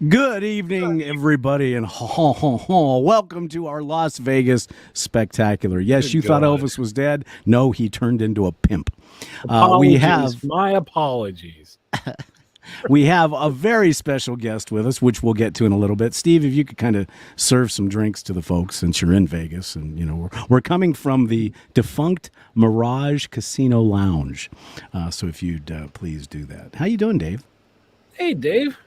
Good evening, everybody, and welcome to our Las Vegas Spectacular. Yes, you thought Elvis was dead. No, he turned into a pimp. My apologies. We have a very special guest with us, which we'll get to in a little bit. Steve, if you could kind of serve some drinks to the folks since you're in Vegas, and we're coming from the defunct Mirage Casino Lounge. So if you'd please do that. How you doing, Dave? Hey, Dave.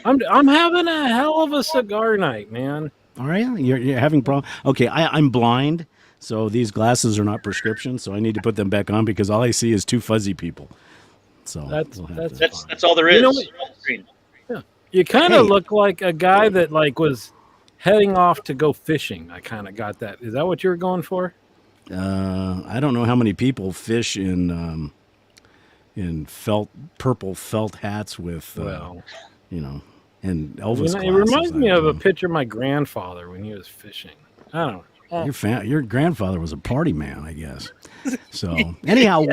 I'm having a hell of a cigar night, man. All right, you're having problems. Okay, I'm blind, so these glasses are not prescription, so I need to put them back on because all I see is two fuzzy people. So that's all there is. Yeah. You kind of look like a guy that was heading off to go fishing. I kind of got that. Is that what you were going for? I don't know how many people fish in purple felt hats with and Elvis. It reminds me of a picture of my grandfather when he was fishing. I don't know. Your grandfather was a party man, I guess. So anyhow,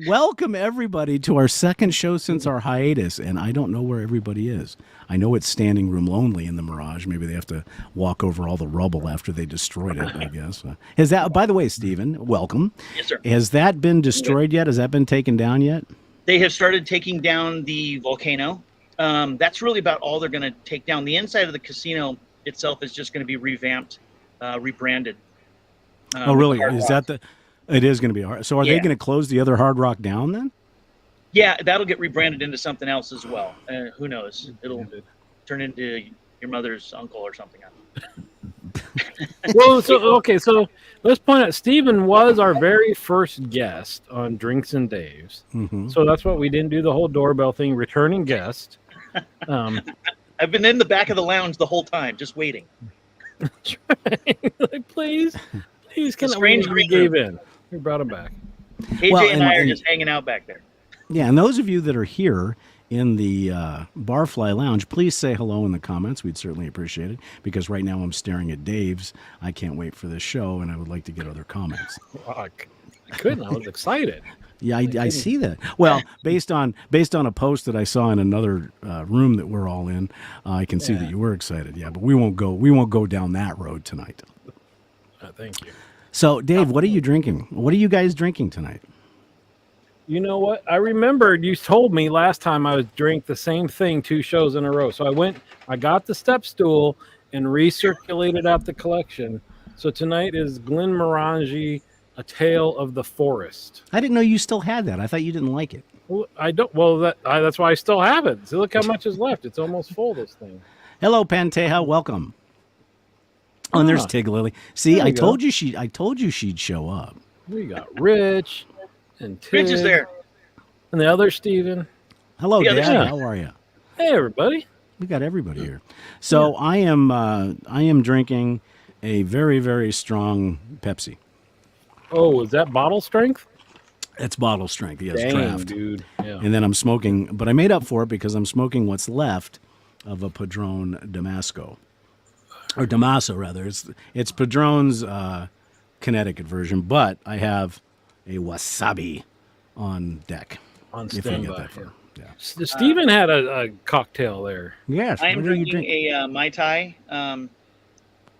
welcome everybody to our second show since our hiatus, and I don't know where everybody is. I know it's standing room lonely in the Mirage. Maybe they have to walk over all the rubble after they destroyed it, I guess. Has that, by the way, Stephen, welcome. Yes, sir. Has that been destroyed yet? Has that been taken down yet? They have started taking down the volcano. That's really about all they're going to take down. The inside of the casino itself is just going to be revamped. Rebranded. Oh, really? Is that it is going to be hard. So are they going to close the other Hard Rock down then? Yeah, that'll get rebranded into something else as well. Who knows? It'll turn into your mother's uncle or something. Well, so let's point out, Stephen was our very first guest on Drinks and Dave's. Mm-hmm. So that's what we didn't do the whole doorbell thing, returning guest. I've been in the back of the lounge the whole time, just waiting. Please, can we gave in? We brought him back. AJ and I are just hanging out back there. Yeah, and those of you that are here in the Barfly Lounge, please say hello in the comments. We'd certainly appreciate it, because right now I'm staring at Dave's. I can't wait for this show, and I would like to get other comments. I couldn't. I was excited. Yeah, I see that. Well, based on a post that I saw in another room that we're all in, I can see that you were excited. Yeah, but we won't go down that road tonight. Thank you. So, Dave, what are you drinking? What are you guys drinking tonight? You know what? I remembered you told me last time I was drank the same thing 2 shows in a row. So I got the step stool and recirculated out the collection. So tonight is Glenmorangie, A Tale of the Forest. I didn't know you still had that. I thought you didn't like it. Well, I don't. Well, that's why I still have it. See, look how much is left. It's almost full, this thing. Hello, Panteja. Welcome. Oh, and there's Tig Lily. See, I told you she'd show up. We got Rich and Tig. Rich is there. And the other Steven. Hello, Dad. How are you? Hey, everybody. We got everybody here. So I am drinking a very, very strong Pepsi. Oh, is that bottle strength? It's bottle strength. Yes, Dang, draft. Dude. Yeah. And then I'm smoking, but I made up for it because I'm smoking what's left of a Padron Damasco. Or Damaso, rather. It's Padron's Connecticut version, but I have a wasabi on deck. On standby. Yeah. Stephen had a cocktail there. Yes. I am drinking a Mai Tai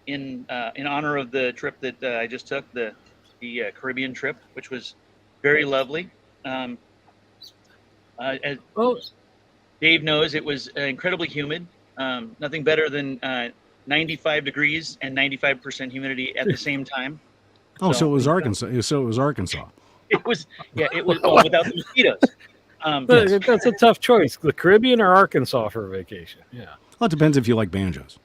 in honor of the trip that I just took, the Caribbean trip, which was very lovely. As Dave knows, it was incredibly humid. Nothing better than 95 degrees and 95% humidity at the same time. Oh, so it was Arkansas. So it was Arkansas. It was without the mosquitoes. That's a tough choice: the Caribbean or Arkansas for a vacation. Yeah. Well, it depends if you like banjos.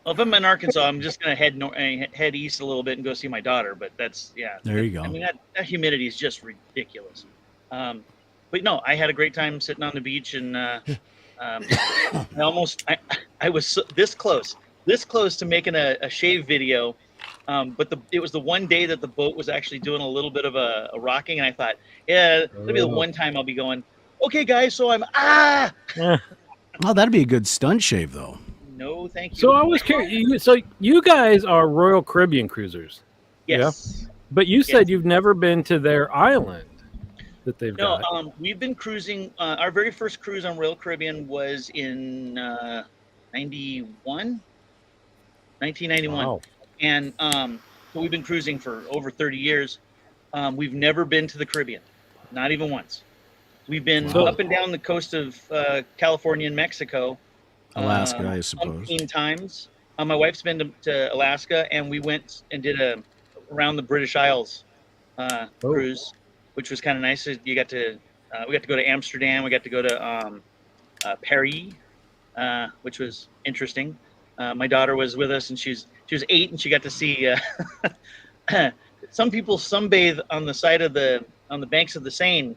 Well, if I'm in Arkansas, I'm just going to head east a little bit and go see my daughter. But there you go. I mean, that humidity is just ridiculous. But no, I had a great time sitting on the beach, and I was this close to making a shave video. But it was the one day that the boat was actually doing a little bit of a rocking, and I thought, that'll be the one time I'll be going, okay, guys, so I'm Well, that'd be a good stunt shave, though. No, thank you. So I was curious. So you guys are Royal Caribbean cruisers. Yes. Yeah? But you said you've never been to their island. that they've No, got? we've been cruising. Our very first cruise on Royal Caribbean was in 91, 1991. Wow. And so we've been cruising for over 30 years. We've never been to the Caribbean, not even once. We've been Wow. up and down the coast of California and Mexico. Alaska, I suppose. 15 times. My wife's been to Alaska, and we went and did a around the British Isles cruise, which was kind of nice. You got to we got to go to Amsterdam. We got to go to Paris, which was interesting. My daughter was with us, and she was 8, and she got to see some people sunbathe on the side of on the banks of the Seine,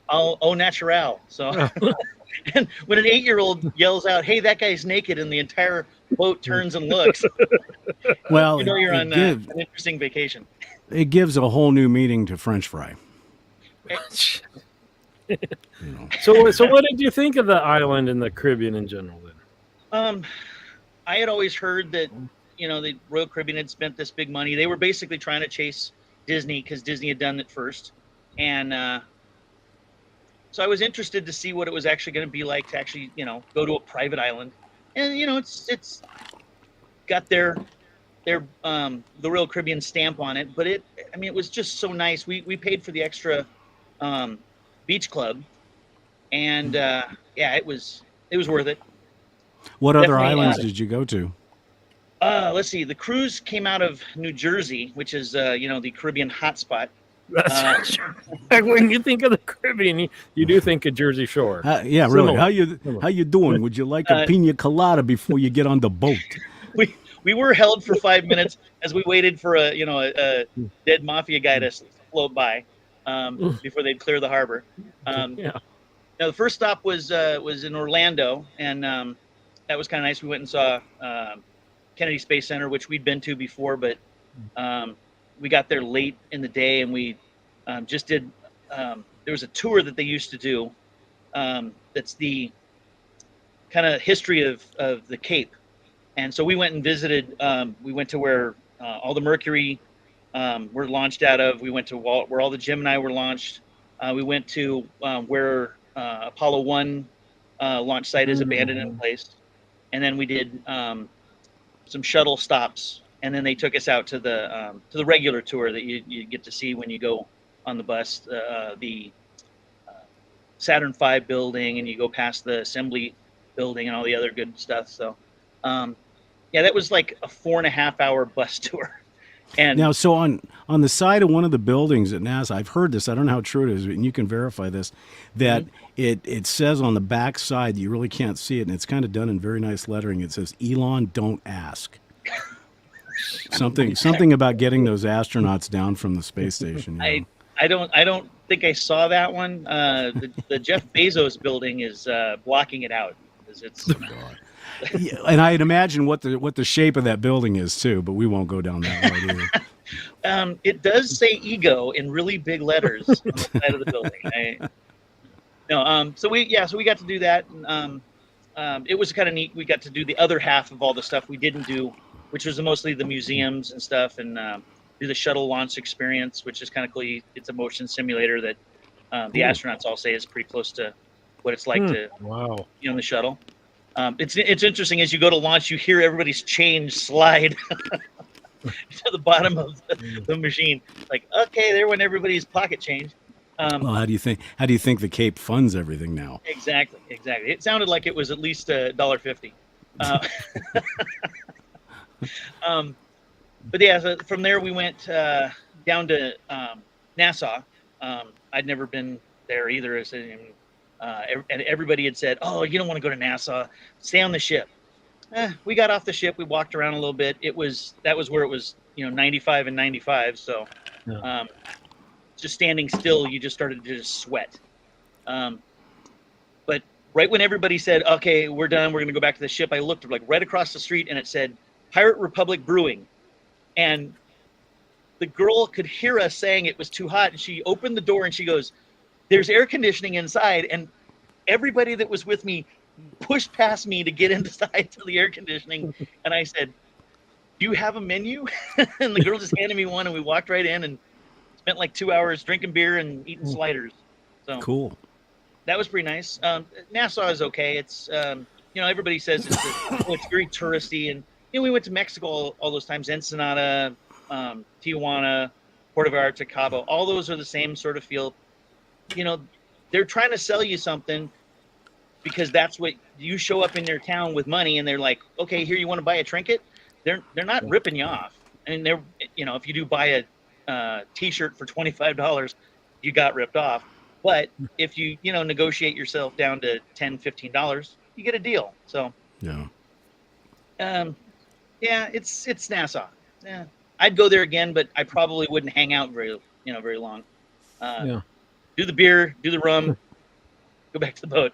au natural. So, and when an 8-year-old yells out, "Hey, that guy's naked," and the entire boat turns and looks, Well, you know you're on an interesting vacation. It gives a whole new meaning to French fry. You know. So what did you think of the island and the Caribbean in general then? I had always heard that, the Royal Caribbean had spent this big money. They were basically trying to chase Disney because Disney had done it first. And so I was interested to see what it was actually going to be like to actually, go to a private island. And, it's got the Royal Caribbean stamp on it. But it was just so nice. We paid for the extra beach club. And, it was worth it. What other Definitely, islands did you go to? Let's see. The cruise came out of New Jersey, which is, the Caribbean hotspot. When you think of the Caribbean, you do think of Jersey Shore. Yeah, really. How you doing? Would you like a pina colada before you get on the boat? We were held for 5 minutes as we waited for a dead mafia guy to float by before they'd clear the harbor. Now the first stop was in Orlando, and that was kind of nice. We went and saw Kennedy Space Center, which we'd been to before, but we got there late in the day, and we just did. There was a tour that they used to do. That's the kind of history of the Cape, and so we went and visited. We went to where all the Mercury were launched out of. We went to where all the Gemini were launched. We went to where Apollo 1 launch site is abandoned in place, and then we did some shuttle stops. And then they took us out to the regular tour that you get to see when you go on the bus, the Saturn V building, and you go past the assembly building and all the other good stuff. So, that was like a 4.5-hour bus tour. And now, so on the side of one of the buildings at NASA, I've heard this. I don't know how true it is, and you can verify this. That it says on the back side, you really can't see it, and it's kind of done in very nice lettering. It says, "Elon, don't ask." Something about getting those astronauts down from the space station. I don't think I saw that one. The Jeff Bezos building is blocking it out because it's. Yeah, and I'd imagine what the shape of that building is too, but we won't go down that road either. It does say "ego" in really big letters on the side of the building. So we got to do that. And, it was kind of neat. We got to do the other half of all the stuff we didn't do, which was mostly the museums and stuff, and do the shuttle launch experience, which is kind of cool. It's a motion simulator that the astronauts all say is pretty close to what it's like to be on the shuttle. It's interesting as you go to launch, you hear everybody's change slide to the bottom of the machine. Like, okay, there went everybody's pocket change. Well, how do you think the Cape funds everything now? Exactly. It sounded like it was at least $1.50. But yeah, so from there we went down to Nassau. I'd never been there either. And everybody had said, "Oh, you don't want to go to Nassau. Stay on the ship." We got off the ship. We walked around a little bit. That was where it was, 95 and 95. So just standing still, you just started to just sweat. But right when everybody said, "Okay, we're done. We're going to go back to the ship," I looked like right across the street, and it said Pirate Republic Brewing. And the girl could hear us saying it was too hot, and she opened the door and she goes, "There's air conditioning inside." And everybody that was with me pushed past me to get inside to the air conditioning. And I said, "Do you have a menu?" And the girl just handed me one, and we walked right in, and spent like 2 hours drinking beer and eating sliders. So Cool. that was pretty nice. Nassau is okay. It's everybody says it's very touristy, and we went to Mexico all those times. Ensenada, Tijuana, Puerto Vallarta, Cabo. All those are the same sort of feel. They're trying to sell you something because that's what you show up in their town with money, and they're like, okay, here, you want to buy a trinket? They're not ripping you off. And they're if you do buy a T-shirt for $25, you got ripped off. But if you negotiate yourself down to $10, $15, you get a deal. So Yeah. It's Nassau. Yeah, I'd go there again, but I probably wouldn't hang out very long. Do the beer, do the rum, go back to the boat.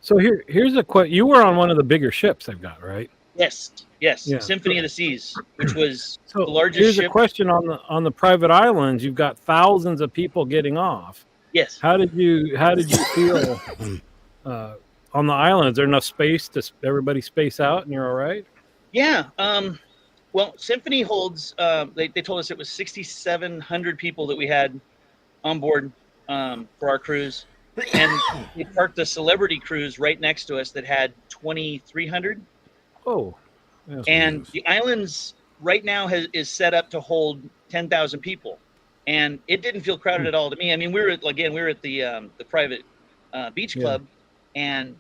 So here's a question. You were on one of the bigger ships they've got, right? Yes. Yeah. Symphony of the Seas, which was the largest here's ship. a question on the private islands. You've got thousands of people getting off. Yes. How did you feel on the island? Is there enough space to everybody space out and you're all right? Yeah. Well, Symphony holds. They told us it was 6,700 people that we had on board for our cruise, and we parked a celebrity cruise right next to us that had 2,300. Oh. And the islands right now is set up to hold 10,000 people, and it didn't feel crowded at all to me. I mean, we were at the private beach club, and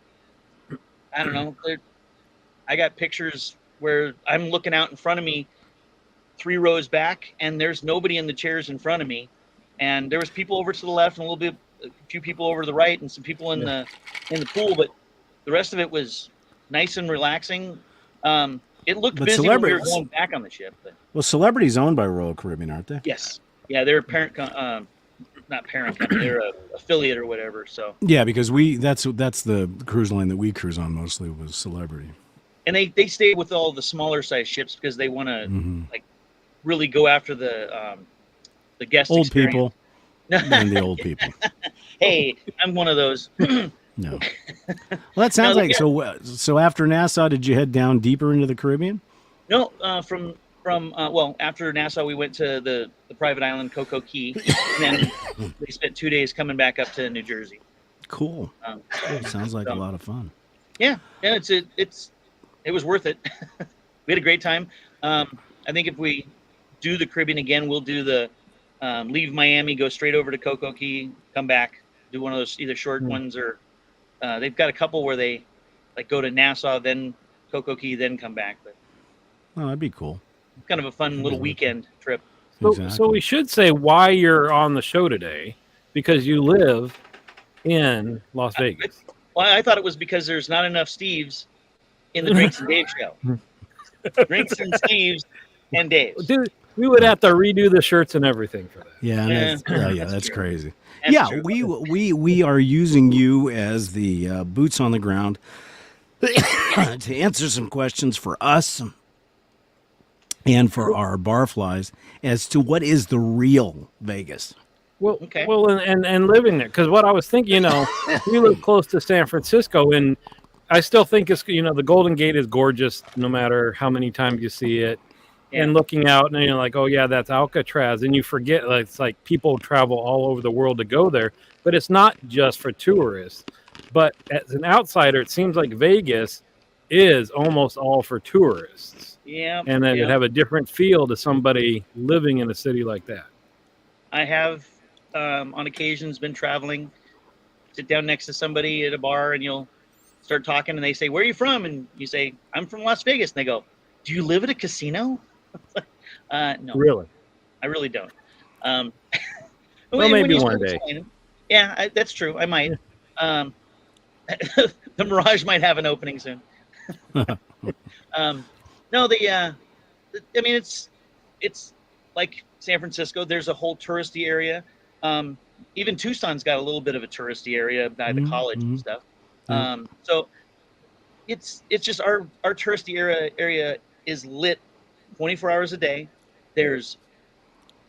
I don't know. I got pictures where I'm looking out in front of me, 3 rows back, and there's nobody in the chairs in front of me, and there was people over to the left and a few people over to the right, and some people in the pool, but the rest of it was nice and relaxing. It looked busy when we were going back on the ship. But. Well, Celebrity's owned by Royal Caribbean, aren't they? Yes. Yeah, they're not parent company. They're an affiliate or whatever. So. Yeah, because that's the cruise line that we cruise on mostly was Celebrity. And they stay with all the smaller size ships because they want to like really go after the guest old experience. People and the old people. Hey, I'm one of those. No. Well, that sounds like so. After Nassau, did you head down deeper into the Caribbean? No, from after Nassau, we went to the private island Coco Key, and then they spent 2 days coming back up to New Jersey. Cool. Sounds like a lot of fun. Yeah, it was worth it. We had a great time. I think if we do the Caribbean again, we'll do the leave Miami, go straight over to Coco Key, come back, do one of those either short ones or. They've got a couple where they like go to Nassau, then Coco Key, then come back. But that'd be cool. Kind of a fun little weekend trip. So we should say why you're on the show today, because you live in Las Vegas. I thought it was because there's not enough Steves in the Drinks and Dave show. Drinks and Steves and Dave's. Dude, we would have to redo the shirts and everything for that. Yeah, that's crazy. That's true. we are using you as the boots on the ground to answer some questions for us and for our barflies as to what is the real Vegas. Well, and living there, because what I was thinking, we live close to San Francisco, and I still think it's the Golden Gate is gorgeous no matter how many times you see it. And looking out, and you're like, oh yeah, that's Alcatraz, and you forget it's like people travel all over the world to go there, but it's not just for tourists. But as an outsider, it seems like Vegas is almost all for tourists. Yeah, and then it'd have a different feel to somebody living in a city like that. I have, on occasions, been traveling, sit down next to somebody at a bar, and you'll start talking, and they say, "Where are you from?" And you say, "I'm from Las Vegas," and they go, "Do you live at a casino?" No, really, I really don't. Well, maybe one day. Yeah, that's true. I might. The Mirage might have an opening soon. No, I mean, it's like San Francisco. There's a whole touristy area. Even Tucson's got a little bit of a touristy area by the college and stuff. So it's just our touristy area is lit 24 hours a day. There's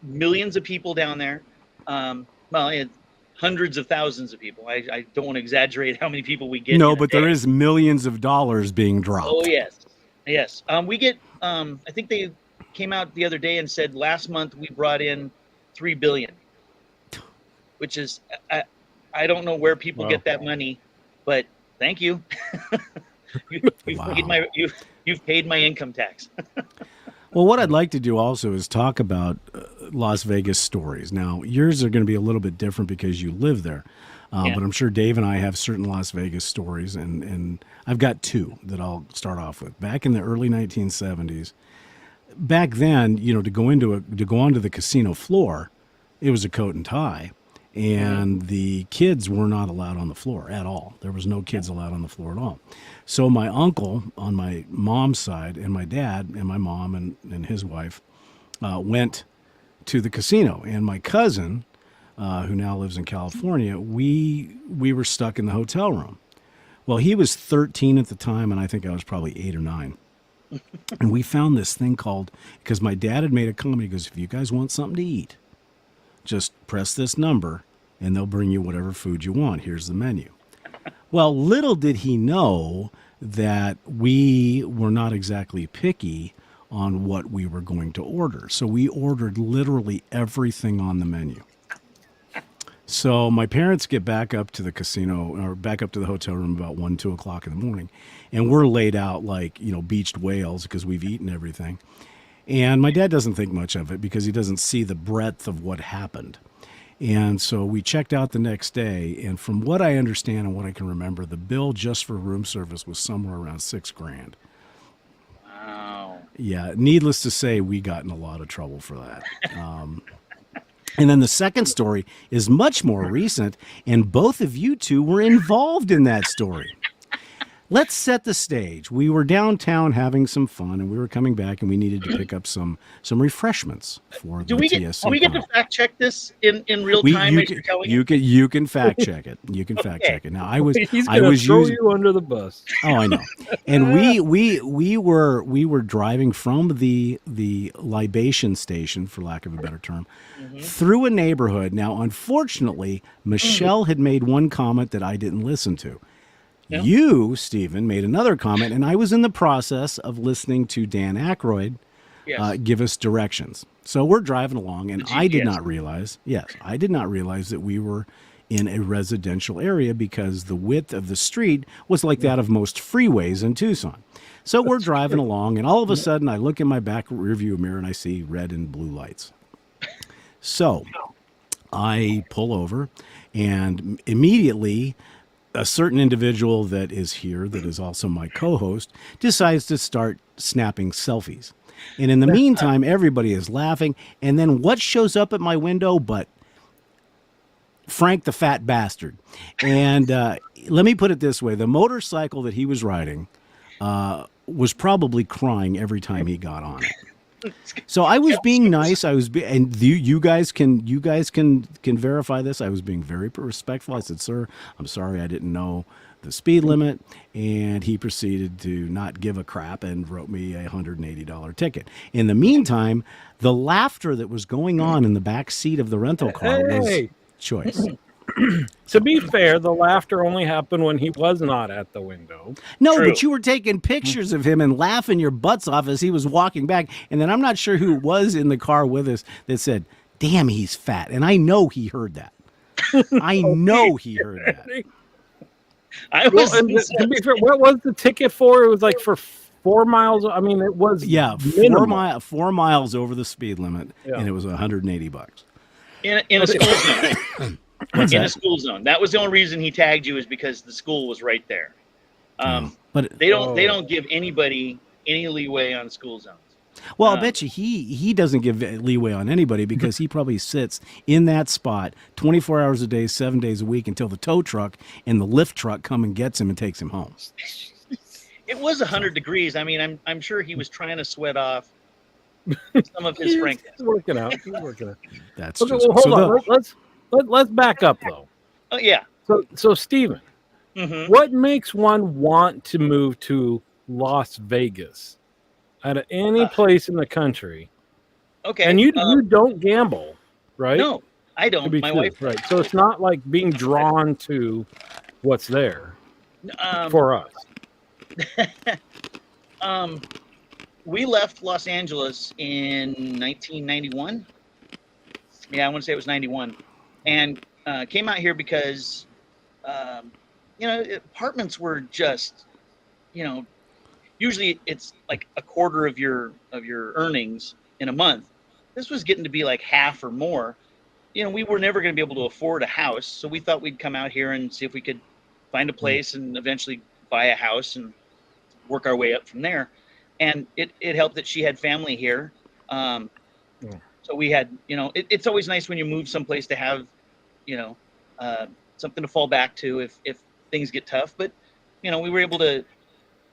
millions of people down there. Hundreds of thousands of people. I don't want to exaggerate how many people we get. No, but there is millions of dollars being dropped. Oh, yes. We get, I think they came out the other day and said last month we brought in $3 billion, which is I don't know where people get that money, but thank you. You've paid my income tax. Well, what I'd like to do also is talk about Las Vegas stories. Now, yours are going to be a little bit different because you live there. But I'm sure Dave and I have certain Las Vegas stories, and I've got two that I'll start off with. Back in the early 1970s, back then, to go onto the casino floor, it was a coat and tie, and the kids were not allowed on the floor at all. There was no kids allowed on the floor at all. So my uncle on my mom's side and my dad and my mom and his wife went to the casino, and my cousin, who now lives in California, we were stuck in the hotel room. Well, he was 13 at the time, and I think I was probably 8 or 9. And we found this thing called, because my dad had made a comment, he goes, if you guys want something to eat, just press this number, and they'll bring you whatever food you want. Here's the menu. Well, little did he know that we were not exactly picky on what we were going to order. So we ordered literally everything on the menu. So my parents get back up to the casino or back up to the hotel room about 1, 2 o'clock in the morning. And we're laid out like, beached whales because we've eaten everything. And my dad doesn't think much of it because he doesn't see the breadth of what happened. And so we checked out the next day. And from what I understand and what I can remember, the bill just for room service was somewhere around $6,000. Wow. Yeah. Needless to say, we got in a lot of trouble for that. And then the second story is much more recent, and both of you two were involved in that story. Let's set the stage. We were downtown having some fun, and we were coming back, and we needed to pick up some refreshments for the TSC. Do we get to fact check this in real time as you're telling you can fact check it. You can fact check it. Now I was throw you under the bus. Oh, I know. And we were driving from the libation station, for lack of a better term, through a neighborhood. Now, unfortunately, Michelle had made one comment that I didn't listen to. Yeah. You, Stephen, made another comment, and I was in the process of listening to Dan Aykroyd give us directions. So we're driving along, and I did not realize that we were in a residential area because the width of the street was like that of most freeways in Tucson. So we're driving along, and all of a sudden I look in my back rearview mirror, and I see red and blue lights. So I pull over, and immediately a certain individual that is here, that is also my co-host, decides to start snapping selfies. And in the meantime, everybody is laughing. And then what shows up at my window but Frank the fat bastard. And let me put it this way. The motorcycle that he was riding was probably crying every time he got on it. So I was being nice. And you guys can verify this. I was being very respectful. I said, "Sir, I'm sorry, I didn't know the speed limit." And he proceeded to not give a crap and wrote me a $180 ticket. In the meantime, the laughter that was going on in the back seat of the rental car was choice. To be fair, the laughter only happened when he was not at the window. No, True. But you were taking pictures of him and laughing your butts off as he was walking back. And then I'm not sure who was in the car with us that said, "Damn, he's fat." And I know he heard that. I know he heard that. To be fair, what was the ticket for? It was like for 4 miles. I mean, it was 4 miles over the speed limit, and it was $180. In a school zone. A school zone. That was the only reason he tagged you, is because the school was right there. But they don't give anybody any leeway on school zones. Well, I bet you he doesn't give leeway on anybody because he probably sits in that spot 24 hours a day, 7 days a week until the tow truck and the lift truck come and gets him and takes him home. It was 100 degrees. I mean, I'm sure he was trying to sweat off some of his frankness. He's working out. That's okay. Well, hold on. Let's back up though. Oh yeah. So Stephen, what makes one want to move to Las Vegas out of any place in the country? Okay. And you don't gamble, right? No, I don't. My wife. Right. So it's not like being drawn to what's there for us. We left Los Angeles in 1991. Yeah, I want to say it was 91, and came out here because apartments were just, usually it's like a quarter of your earnings in a month. This was getting to be like half or more. We were never going to be able to afford a house, so we thought we'd come out here and see if we could find a place and eventually buy a house and work our way up from there. And it helped that she had family here. So we had, it's always nice when you move someplace to have, something to fall back to if things get tough. But, we were able to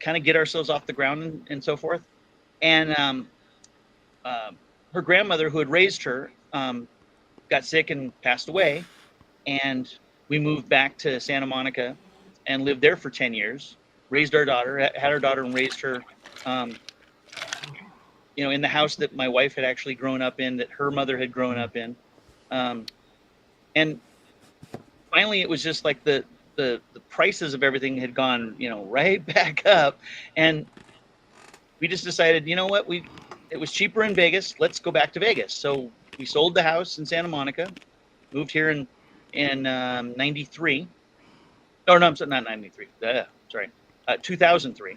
kind of get ourselves off the ground and so forth. And her grandmother, who had raised her, got sick and passed away. And we moved back to Santa Monica and lived there for 10 years, raised our daughter, had our daughter and raised her, in the house that my wife had actually grown up in, that her mother had grown up in. And finally, it was just like the prices of everything had gone, right back up. And we just decided, you know what, it was cheaper in Vegas. Let's go back to Vegas. So we sold the house in Santa Monica, moved here in 93. Oh, no, I'm not 93. Sorry, 2003.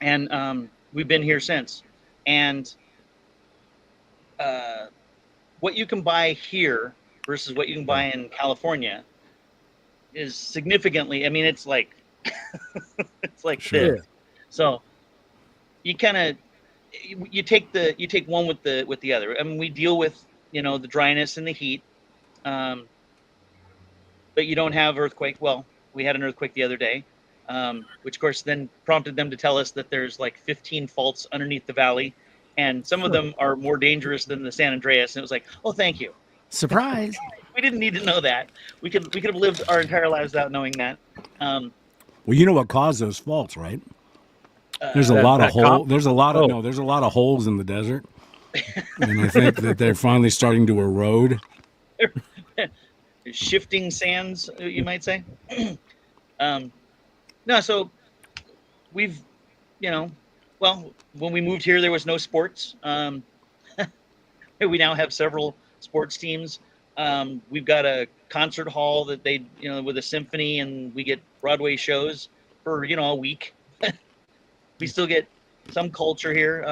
And we've been here since. And what you can buy here versus what you can buy in California is significantly, it's like it's like Sure. this. So you kind of you take one with the other. We deal with the dryness and the heat, but you don't have earthquake. Well, we had an earthquake the other day, which of course then prompted them to tell us that there's like 15 faults underneath the valley, and some of them are more dangerous than the San Andreas. And it was like, oh, thank you. Surprise. We didn't need to know that. We could have lived our entire lives without knowing that. Well, you know what caused those faults, right? There's a lot of holes. There's a lot of holes in the desert, and I think that they're finally starting to erode. Shifting sands, you might say. No, so we've, well, when we moved here, there was no sports. We now have several sports teams. We've got a concert hall that they, with a symphony, and we get Broadway shows for, a week. We still get some culture here.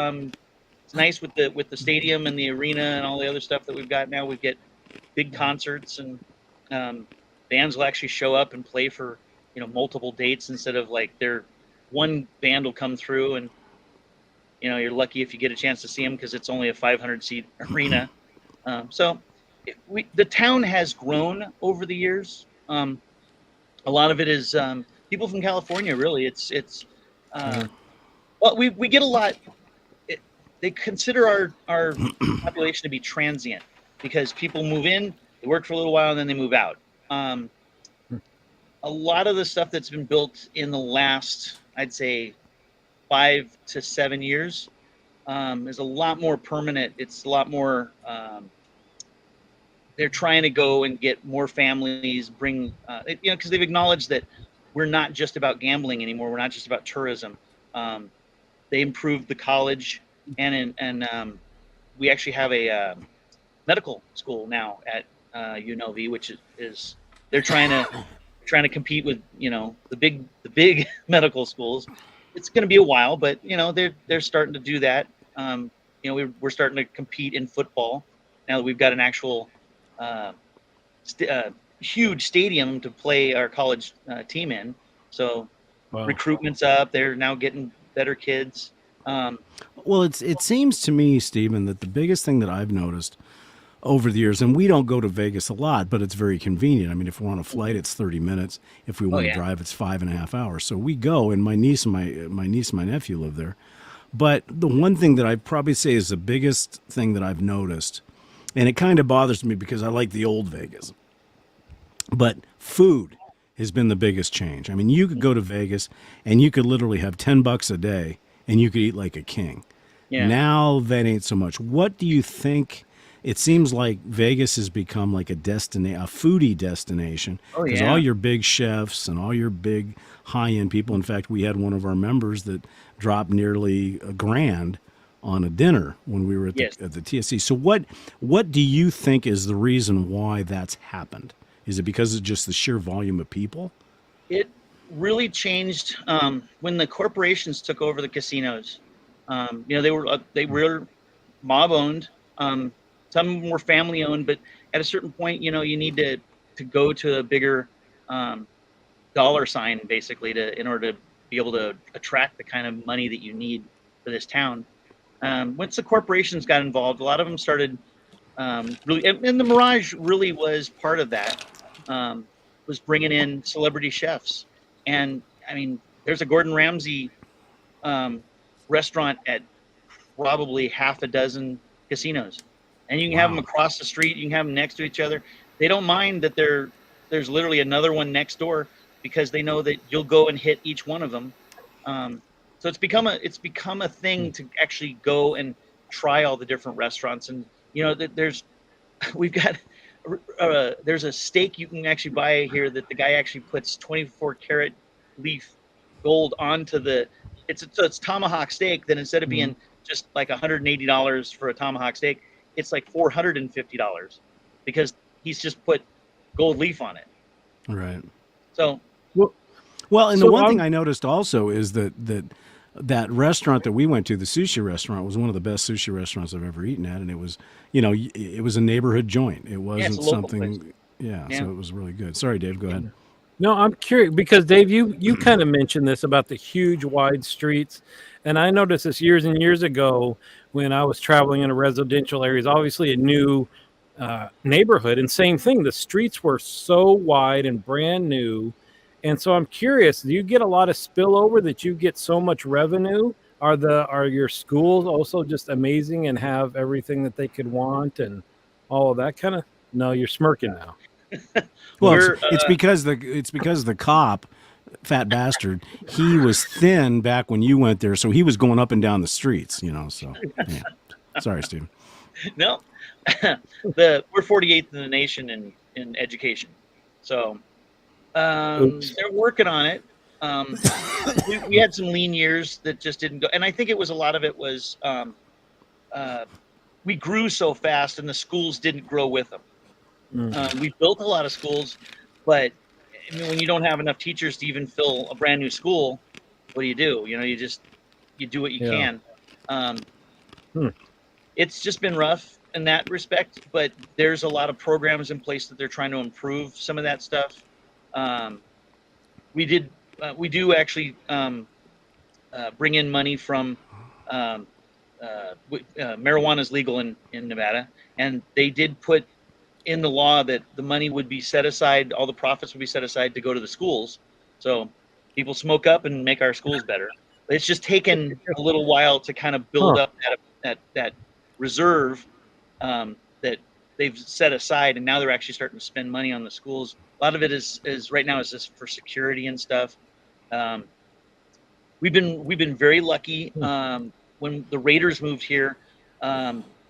It's nice with the stadium and the arena and all the other stuff that we've got now. We get big concerts, and bands will actually show up and play for, multiple dates instead of like one band will come through, and you're lucky if you get a chance to see them because it's only a 500-seat arena. So the town has grown over the years. A lot of it is people from California. Really, it's well, we get a lot. They consider our population to be transient because people move in, they work for a little while, and then they move out. A lot of the stuff that's been built in the last, I'd say, 5 to 7 years is a lot more permanent. It's a lot more. They're trying to go and get more families, bring, because they've acknowledged that we're not just about gambling anymore. We're not just about tourism. They improved the college, and we actually have a medical school now at UNLV, which is they're trying to compete with the big medical schools. It's going to be a while, but they're starting to do that. We're starting to compete in football now that we've got an actual huge stadium to play our college team in. So recruitment's up. They're now getting better kids. Well, it seems to me, Stephen, that the biggest thing that I've noticed over the years, and we don't go to Vegas a lot, but it's very convenient. I mean, if we're on a flight, it's 30 minutes. If we want to drive, it's 5.5 hours. So we go, and my niece and my nephew live there. But the one thing that I'd probably say is the biggest thing that I've noticed, and it kind of bothers me because I like the old Vegas, but food has been the biggest change. I mean, you could go to Vegas and you could literally have $10 a day and you could eat like a king. Yeah. Now that ain't so much. What do you think? It seems like Vegas has become like a foodie destination. Because all your big chefs and all your big high-end people. In fact, we had one of our members that dropped nearly $1,000 on a dinner when we were at Yes. at the TSC. So what do you think is the reason why that's happened? Is it because of just the sheer volume of people? It really changed when the corporations took over the casinos. They were mob owned. Some were family owned, but at a certain point, you need to go to a bigger dollar sign basically in order to be able to attract the kind of money that you need for this town. Once the corporations got involved, a lot of them started really, and the Mirage really was part of that. Was bringing in celebrity chefs, and I mean, there's a Gordon Ramsay restaurant at probably half a dozen casinos, and you can have them across the street. You can have them next to each other. They don't mind that there's literally another one next door because they know that you'll go and hit each one of them. So it's become a thing to actually go and try all the different restaurants, and we've got there's a steak you can actually buy here that the guy actually puts 24 karat leaf gold onto it's tomahawk steak. Then instead of being just like $180 for a tomahawk steak, it's like $450 because he's just put gold leaf on it. Right. So well, and the one thing I noticed also is that restaurant that we went to, the sushi restaurant, was one of the best sushi restaurants I've ever eaten at, and it was, it was a neighborhood joint. It wasn't something, so it was really good. Sorry, Dave, go ahead. No, I'm curious because Dave, you kind of mentioned this about the huge wide streets, and I noticed this years and years ago when I was traveling in a residential areas, obviously a new neighborhood, and same thing, the streets were so wide and brand new. And so I'm curious, do you get a lot of spillover that you get so much revenue? Are your schools also just amazing and have everything that they could want and all of that kind of? No, you're smirking now. Well, it's because the cop, fat bastard, he was thin back when you went there, so he was going up and down the streets, so yeah. Sorry, Steve. No. We're 48th in the nation in education. So they're working on it. We had some lean years that just didn't go, and I think a lot of it was we grew so fast, and the schools didn't grow with them. We built a lot of schools, but I mean, when you don't have enough teachers to even fill a brand new school, what do? You do what you can. It's just been rough in that respect, but there's a lot of programs in place that they're trying to improve some of that stuff. We do actually bring in money from marijuana is legal in Nevada, and they did put in the law that the money would be set aside, all the profits would be set aside to go to the schools. So people smoke up and make our schools better. It's just taken a little while to kind of build up that reserve that they've set aside, and now they're actually starting to spend money on the schools. A lot of it is right now is just for security and stuff. We've been very lucky. When the Raiders moved here,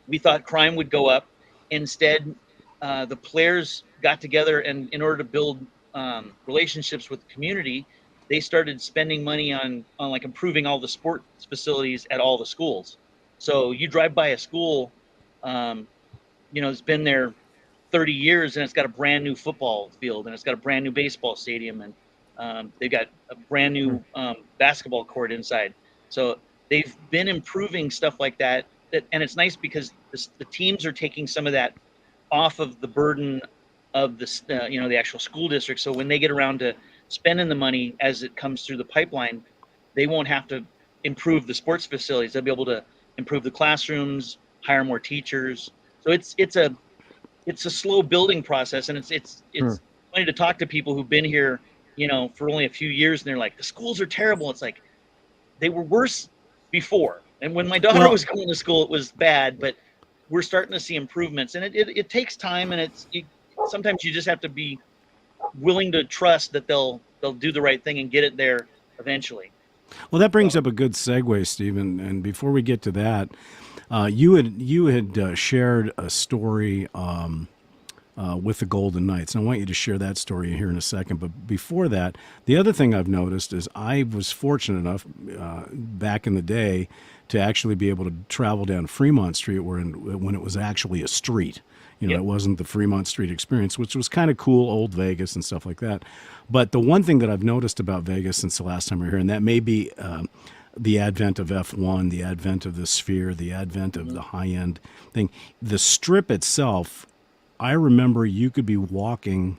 we thought crime would go up. Instead, the players got together, and in order to build relationships with the community, they started spending money on like improving all the sports facilities at all the schools. So you drive by a school, it's been there 30 years, and it's got a brand new football field, and it's got a brand new baseball stadium, and they've got a brand new basketball court inside. So they've been improving stuff like that, and it's nice because the teams are taking some of that off of the burden of the actual school district. So when they get around to spending the money as it comes through the pipeline, they won't have to improve the sports facilities. They'll be able to improve the classrooms, hire more teachers. So it's a slow building process, and it's funny to talk to people who've been here, for only a few years, and they're like, the schools are terrible. It's like they were worse before. And when my daughter was going to school, it was bad, but we're starting to see improvements, and it takes time, and sometimes you just have to be willing to trust that they'll do the right thing and get it there eventually. Well, that brings up a good segue, Stephen. And before we get to that, you had shared a story with the Golden Knights. And I want you to share that story here in a second. But before that, the other thing I've noticed is I was fortunate enough back in the day to actually be able to travel down Fremont Street when it was actually a street. You know, Yep. it wasn't the Fremont Street experience, which was kind of cool, old Vegas and stuff like that. But the one thing that I've noticed about Vegas since the last time we were here, and that may be the advent of F1, the advent of the Sphere, the advent of the high-end thing, the Strip itself, I remember you could be walking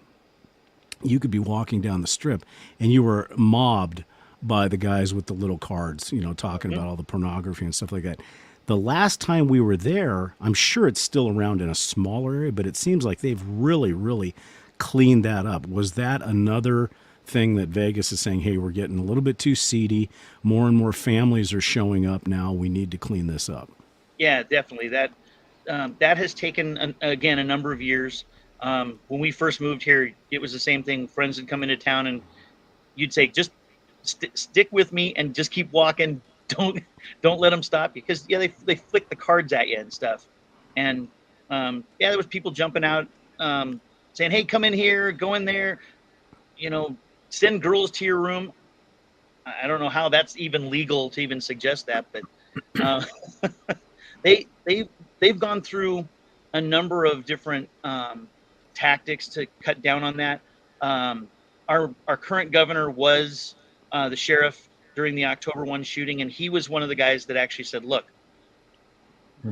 down the Strip and you were mobbed by the guys with the little cards, you know, talking about all the pornography and stuff like that. The last time we were there, I'm sure it's still around in a smaller area, but it seems like they've really, really cleaned that up. Was that another thing that Vegas is saying, hey, we're getting a little bit too seedy, more and more families are showing up now, we need to clean this up? Yeah, definitely. That has taken, again, a number of years. When we first moved here, it was the same thing. Friends would come into town and you'd say, just stick with me and just keep walking. Don't let them stop you, because they flick the cards at you and stuff. And there was people jumping out saying, hey, come in here, go in there, you know, send girls to your room. I don't know how that's even legal to even suggest that, but they've gone through a number of different tactics to cut down on that. Our current governor was the sheriff during the October 1 shooting, and he was one of the guys that actually said, look,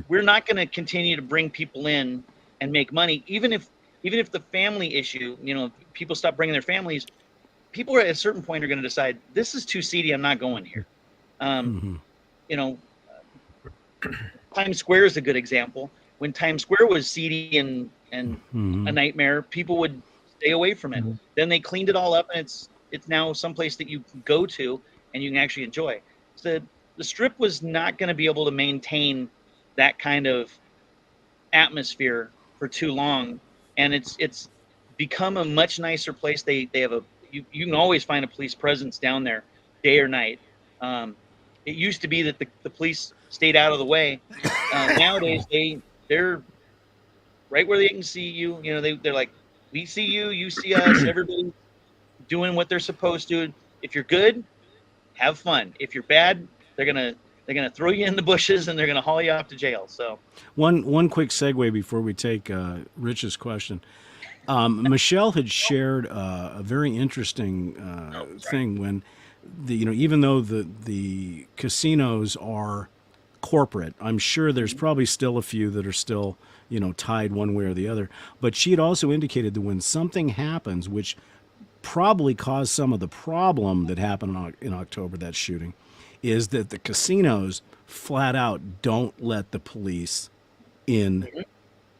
we're not going to continue to bring people in and make money, even if the family issue, you know, people stop bringing their families, people are at a certain point are going to decide, this is too seedy, I'm not going here. You know, Times Square is a good example. When Times Square was seedy and a nightmare, people would stay away from it. Then they cleaned it all up, and it's now someplace that you can go to and you can actually enjoy. So the Strip was not going to be able to maintain that kind of atmosphere for too long, and it's become a much nicer place. They have you can always find a police presence down there, day or night. It used to be that the police stayed out of the way. Nowadays they're right where they can see you. You know, they're like, we see you, you see us, everybody doing what they're supposed to. If you're good, have fun. If you're bad, they're gonna throw you in the bushes and they're gonna haul you off to jail. So one quick segue before we take Rich's question. Michelle had shared a very interesting thing when even though the casinos are corporate, I'm sure there's probably still a few that are still tied one way or the other. But she had also indicated that when something happens, which probably caused some of the problem that happened in October, that shooting, is that the casinos flat out don't let the police in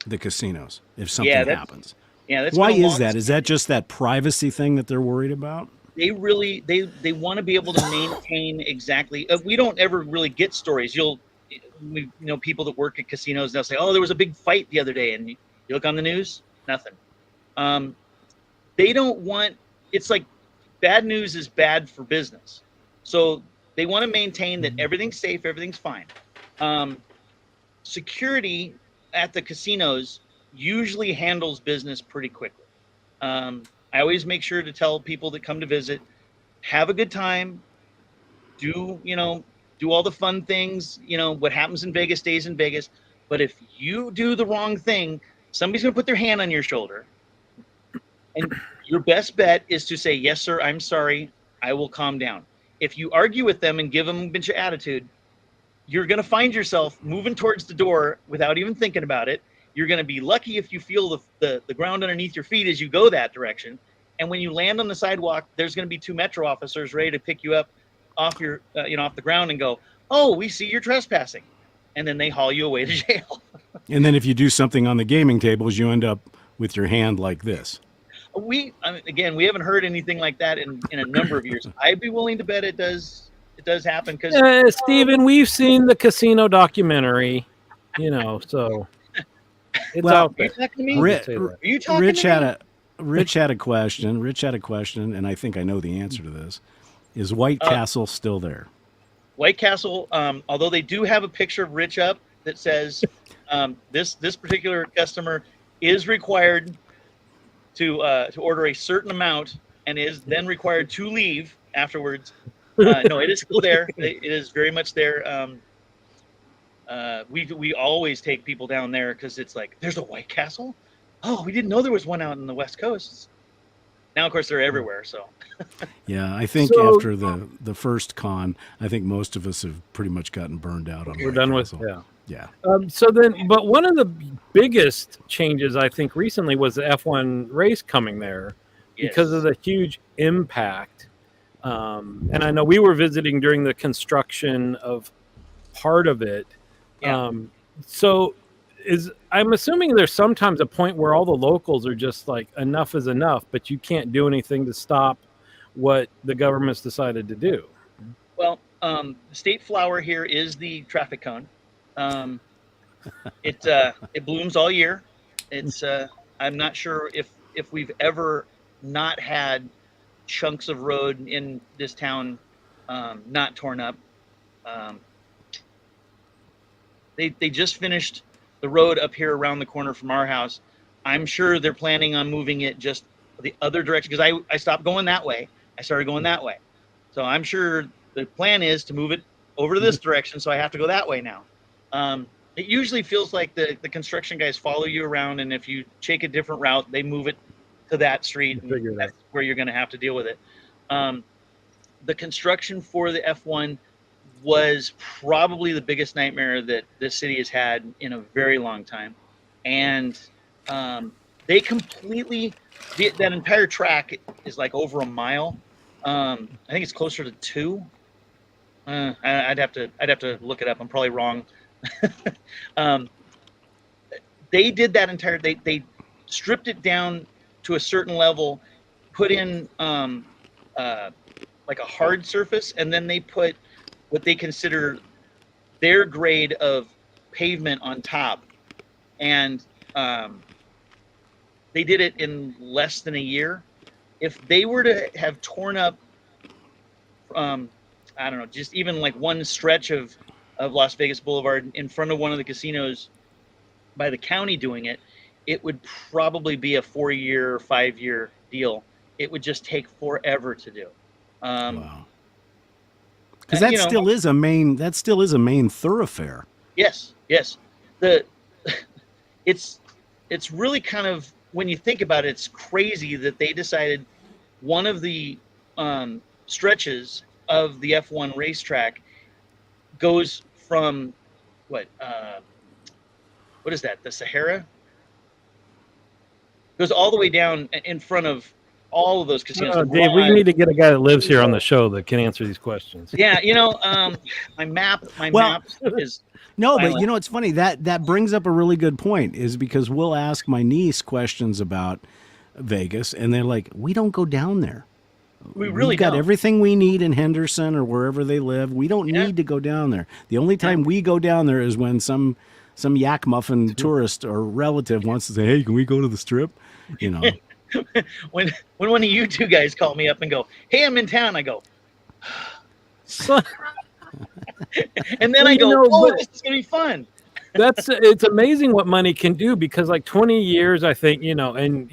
the casinos if something happens. Yeah, that's why is that? Is that just that privacy thing that they're worried about? They really they want to be able to maintain exactly. We don't ever really get stories. People that work at casinos, they'll say, "Oh, there was a big fight the other day," and you look on the news, nothing. They don't want. It's like bad news is bad for business, so they want to maintain that everything's safe, everything's fine. Security at the casinos usually handles business pretty quickly. I always make sure to tell people that come to visit, have a good time, do all the fun things, what happens in Vegas stays in Vegas. But if you do the wrong thing, somebody's going to put their hand on your shoulder. And your best bet is to say, yes, sir, I'm sorry, I will calm down. If you argue with them and give them a bunch of attitude, you're going to find yourself moving towards the door without even thinking about it. You're going to be lucky if you feel the ground underneath your feet as you go that direction. And when you land on the sidewalk, there's going to be 2 Metro officers ready to pick you up off your, off the ground and go, "Oh, we see you're trespassing," and then they haul you away to jail. And then if you do something on the gaming tables, you end up with your hand like this. We haven't heard anything like that in a number of years. I'd be willing to bet it does happen because Stephen, we've seen the casino documentary, so it's out there. Rich had a question, and I think I know the answer to this. Is White Castle still there? White Castle, although they do have a picture of Rich up that says this particular customer is required to order a certain amount and is then required to leave afterwards. No, it is still there. It is very much there. We always take people down there because it's like, there's a White Castle. Oh, we didn't know there was one out in the West Coast. Now, of course, they're everywhere. So Yeah, I think after the first con, I think most of us have pretty much gotten burned out on. We're done with yeah. So then, but one of the biggest changes I think recently was the F1 race coming there because of the huge impact. And I know we were visiting during the construction of part of it. Yeah. So I'm assuming there's sometimes a point where all the locals are just like, enough is enough, but you can't do anything to stop what the government's decided to do. Well, the state flower here is the traffic cone. It blooms all year. It's I'm not sure if we've ever not had chunks of road in this town not torn up. They just finished the road up here around the corner from our house. I'm sure they're planning on moving it just the other direction because I stopped going that way. I started going that way. So I'm sure the plan is to move it over to this direction, so I have to go that way now. It usually feels like the construction guys follow you around, and if you take a different route, they move it to that street, and that's where you're going to have to deal with it. The construction for the F1 was probably the biggest nightmare that this city has had in a very long time. And they completely, that entire track is like over a mile. I think it's closer to 2. I'd have to look it up. I'm probably wrong. They did that entire, they stripped it down to a certain level, put in like a hard surface, and then they put what they consider their grade of pavement on top. And they did it in less than a year. If they were to have torn up, I don't know, just even like one stretch of Las Vegas Boulevard in front of one of the casinos by the county doing it, it would probably be a 4-year, 5-year deal. It would just take forever to do. Wow. Because that still is a main thoroughfare. Yes. It's really kind of, when you think about it, it's crazy that they decided one of the stretches of the F1 racetrack goes from what is that? The Sahara? Goes all the way down in front of all of those casinos. Dave, we need to get a guy that lives here on the show that can answer these questions. Yeah, my map is no, violent. But it's funny that brings up a really good point, is because we'll ask my niece questions about Vegas, and they're like, we don't go down there. We've got everything we need in Henderson or wherever they live. We don't need to go down there. The only time we go down there is when some yak muffin tourist or relative wants to say, hey, can we go to the Strip? When one of you two guys call me up and go, hey, I'm in town, I go, and then I go, this is gonna be fun. It's amazing what money can do, because like 20 years, I think, and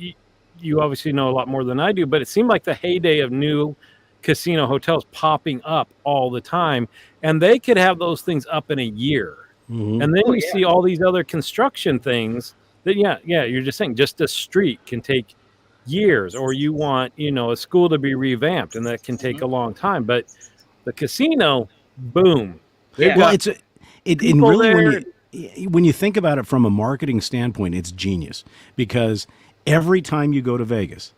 you obviously know a lot more than I do, but it seemed like the heyday of new casino hotels popping up all the time, and they could have those things up in a year. Mm-hmm. And then you see all these other construction things that, you're just saying, just a street can take years, or you want, a school to be revamped, and that can take a long time. But the casino, boom. Well, really, when you think about it from a marketing standpoint, it's genius, because every time you go to Vegas,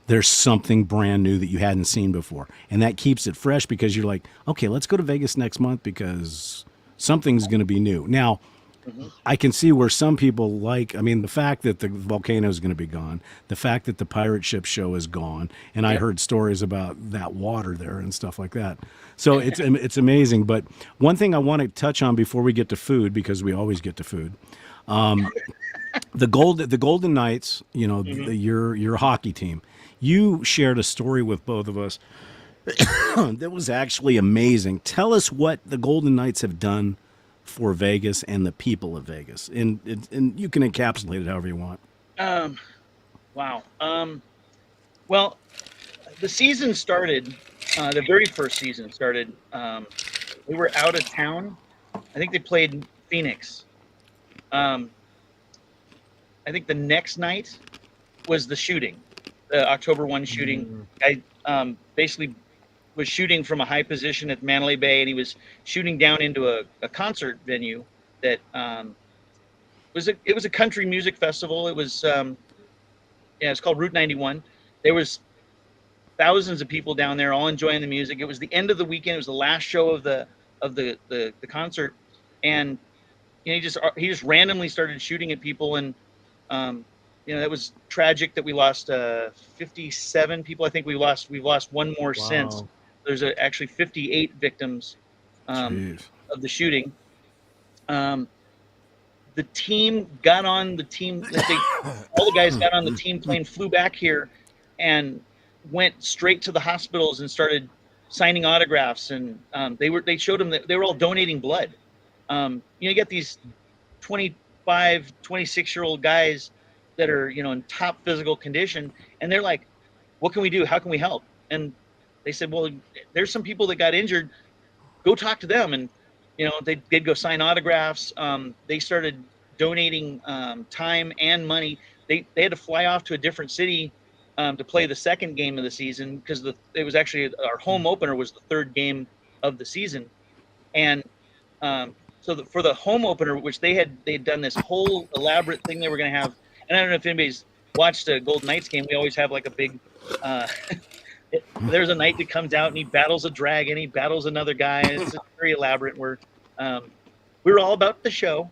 there's something brand new that you hadn't seen before. And that keeps it fresh, because you're like, okay, let's go to Vegas next month because something's going to be new. Now, I can see where some people the fact that the volcano is going to be gone, the fact that the pirate ship show is gone, and I heard stories about that water there and stuff like that. So it's amazing. But one thing I want to touch on before we get to food, because we always get to food, the Golden Knights, your hockey team, you shared a story with both of us that was actually amazing. Tell us what the Golden Knights have done for Vegas and the people of Vegas, and you can encapsulate it however you want. Wow. Well, the season started. The very first season started. We were out of town. I think they played Phoenix. Um, I think the next night was the shooting, the October 1 shooting. I basically was shooting from a high position at Mandalay Bay, and he was shooting down into a concert venue that it was a country music festival. It was it's called Route 91. There was thousands of people down there all enjoying the music. It was the end of the weekend. It was the last show of the concert, and he just randomly started shooting at people, and that was tragic that we lost 57 people. I think we've lost one more since. There's actually 58 victims of the shooting. The team got on the team. All the guys got on the team plane, flew back here, and went straight to the hospitals and started signing autographs. And they showed them that they were all donating blood. You get these 25, 26-year-old guys that are in top physical condition, and they're like, "What can we do? How can we help?" And they said, "Well, there's some people that got injured. Go talk to them." And they'd go sign autographs. They started donating time and money. They had to fly off to a different city to play the second game of the season, because it was actually our home opener was the third game of the season. And so for the home opener, which they'd done this whole elaborate thing they were going to have. And I don't know if anybody's watched a Golden Knights game. We always have like a big there's a knight that comes out and he battles a dragon, he battles another guy, and it's very elaborate. We were all about the show.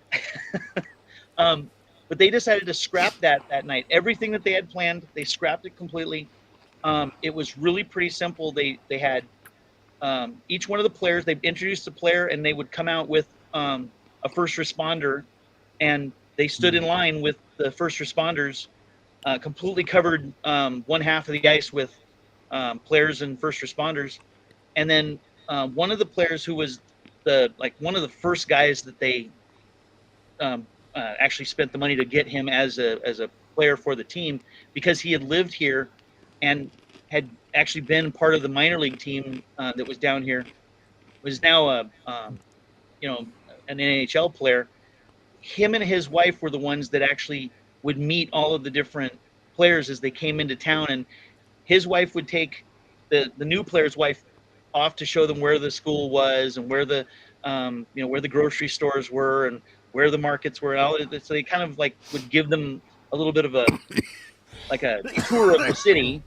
But they decided to scrap that night. Everything that they had planned, they scrapped it completely. It was really pretty simple. They had each one of the players, they introduced the player, and they would come out with a first responder, and they stood in line with the first responders, completely covered one half of the ice with players and first responders. And then one of the players who was one of the first guys that they actually spent the money to get him as a player for the team, because he had lived here and had actually been part of the minor league team that was down here, was now an NHL player. Him and his wife were the ones that actually would meet all of the different players as they came into town, and his wife would take the new player's wife off to show them where the school was and where the where the grocery stores were and where the markets were, and all. So they kind of would give them a little bit of a tour of the city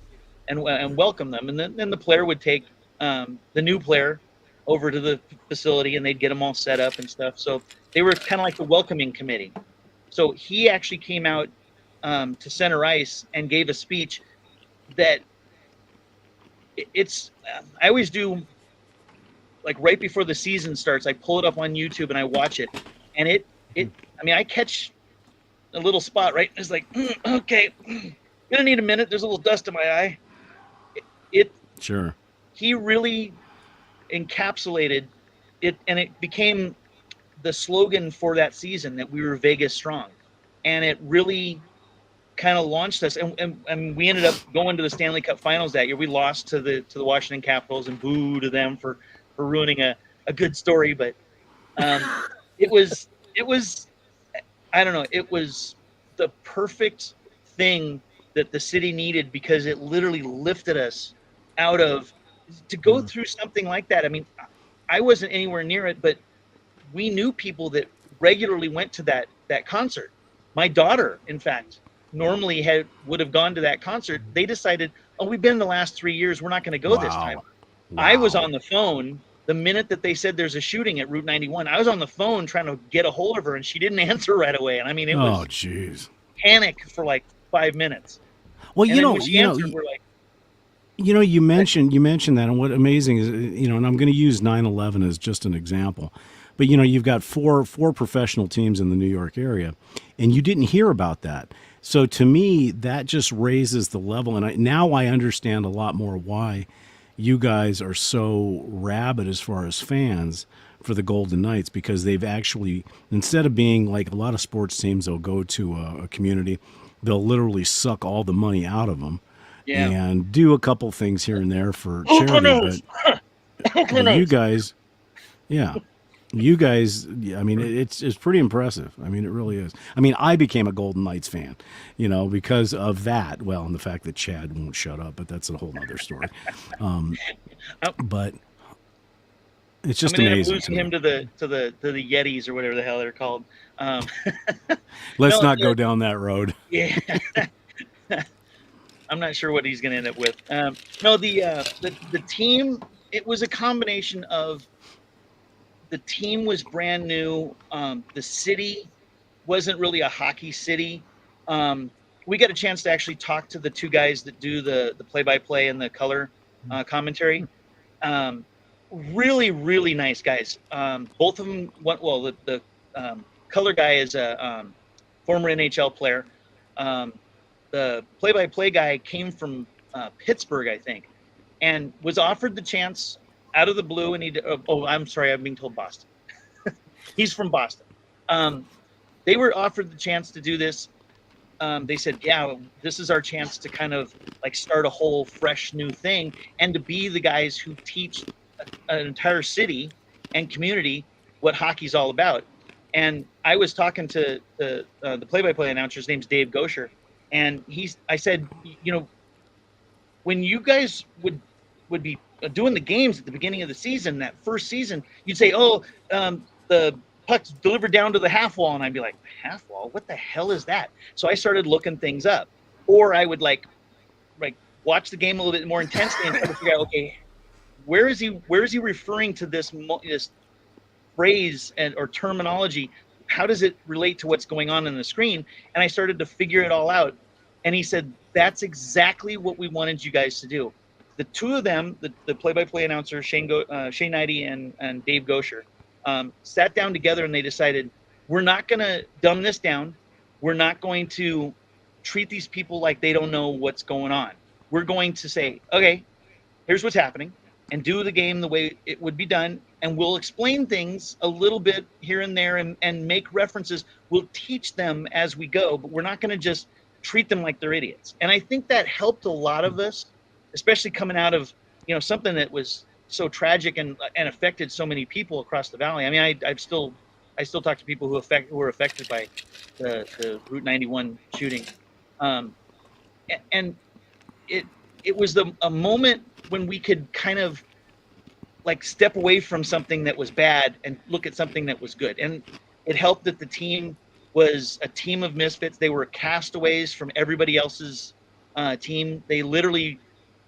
and welcome them. And then the player would take the new player over to the facility, and they'd get them all set up and stuff. So they were kind of like the welcoming committee. So he actually came out to center ice and gave a speech that I always do, right before the season starts. I pull it up on YouTube and I watch it, and I catch a little spot, right? It's like, okay, gonna need a minute. There's a little dust in my eye. Sure. He really encapsulated it, and it became the slogan for that season, that we were Vegas strong. And it really kind of launched us, and we ended up going to the Stanley Cup Finals that year. We lost to the Washington Capitals, and boo to them for ruining a good story. But it was I don't know, it was the perfect thing that the city needed, because it literally lifted us out of to go through something like that. I mean, I wasn't anywhere near it, but we knew people that regularly went to that concert. My daughter, in fact, normally would have gone to that concert. They decided, we've been the last 3 years, we're not going to go this time. Wow. I was on the phone the minute that they said there's a shooting at Route 91. I was on the phone trying to get a hold of her, and she didn't answer right away. And I mean, it was panic for 5 minutes. Well, and when she answered, we're like, you mentioned that, and what amazing is, and I'm going to use 9/11 as just an example, but you've got four professional teams in the New York area, and you didn't hear about that. So to me, that just raises the level, and now I understand a lot more why you guys are so rabid as far as fans for the Golden Knights, because they've actually, instead of being like a lot of sports teams, they'll go to a community, they'll literally suck all the money out of them Yeah. and do a couple things here and there for charity. But you guys, yeah. You guys, I mean, it's pretty impressive. I mean, it really is. I mean, I became a Golden Knights fan, because of that. Well, and the fact that Chad won't shut up, but that's a whole other story. But it's just amazing. Losing him to the Yetis or whatever the hell they're called. Let's not go down that road. Yeah. I'm not sure what he's going to end up with. No, the team. It was a combination of. The team was brand new. The city wasn't really a hockey city. We got a chance to actually talk to the two guys that do the play-by-play and the color commentary. Really, really nice guys. Both of them went well. The color guy is a former NHL player. The play-by-play guy came from Pittsburgh, I think, and was offered the chance out of the blue, and I'm sorry, I'm being told Boston. He's from Boston. They were offered the chance to do this. They said, yeah, this is our chance to kind of like start a whole fresh new thing and to be the guys who teach an entire city and community what hockey's all about. And I was talking to the play-by-play announcer. His name's Dave Gosher. And I said, when you guys would be doing the games at the beginning of the season, that first season, you'd say, the puck's delivered down to the half wall. And I'd be like, half wall? What the hell is that? So I started looking things up. Or I would like watch the game a little bit more intensely and try to figure out, okay, where is he referring to this phrase or terminology? How does it relate to what's going on the screen? And I started to figure it all out. And he said, that's exactly what we wanted you guys to do. The two of them, the play-by-play announcer, Shane Knighty and Dave Gosher, sat down together and they decided, we're not going to dumb this down. We're not going to treat these people like they don't know what's going on. We're going to say, okay, here's what's happening, and do the game the way it would be done. And we'll explain things a little bit here and there and make references. We'll teach them as we go, but we're not going to just treat them like they're idiots. And I think that helped a lot of us, especially coming out of, something that was so tragic and affected so many people across the valley. I mean, I still talk to people who were affected by the Route 91 shooting. And it was a moment when we could kind of like step away from something that was bad and look at something that was good. And it helped that the team was a team of misfits. They were castaways from everybody else's team. They literally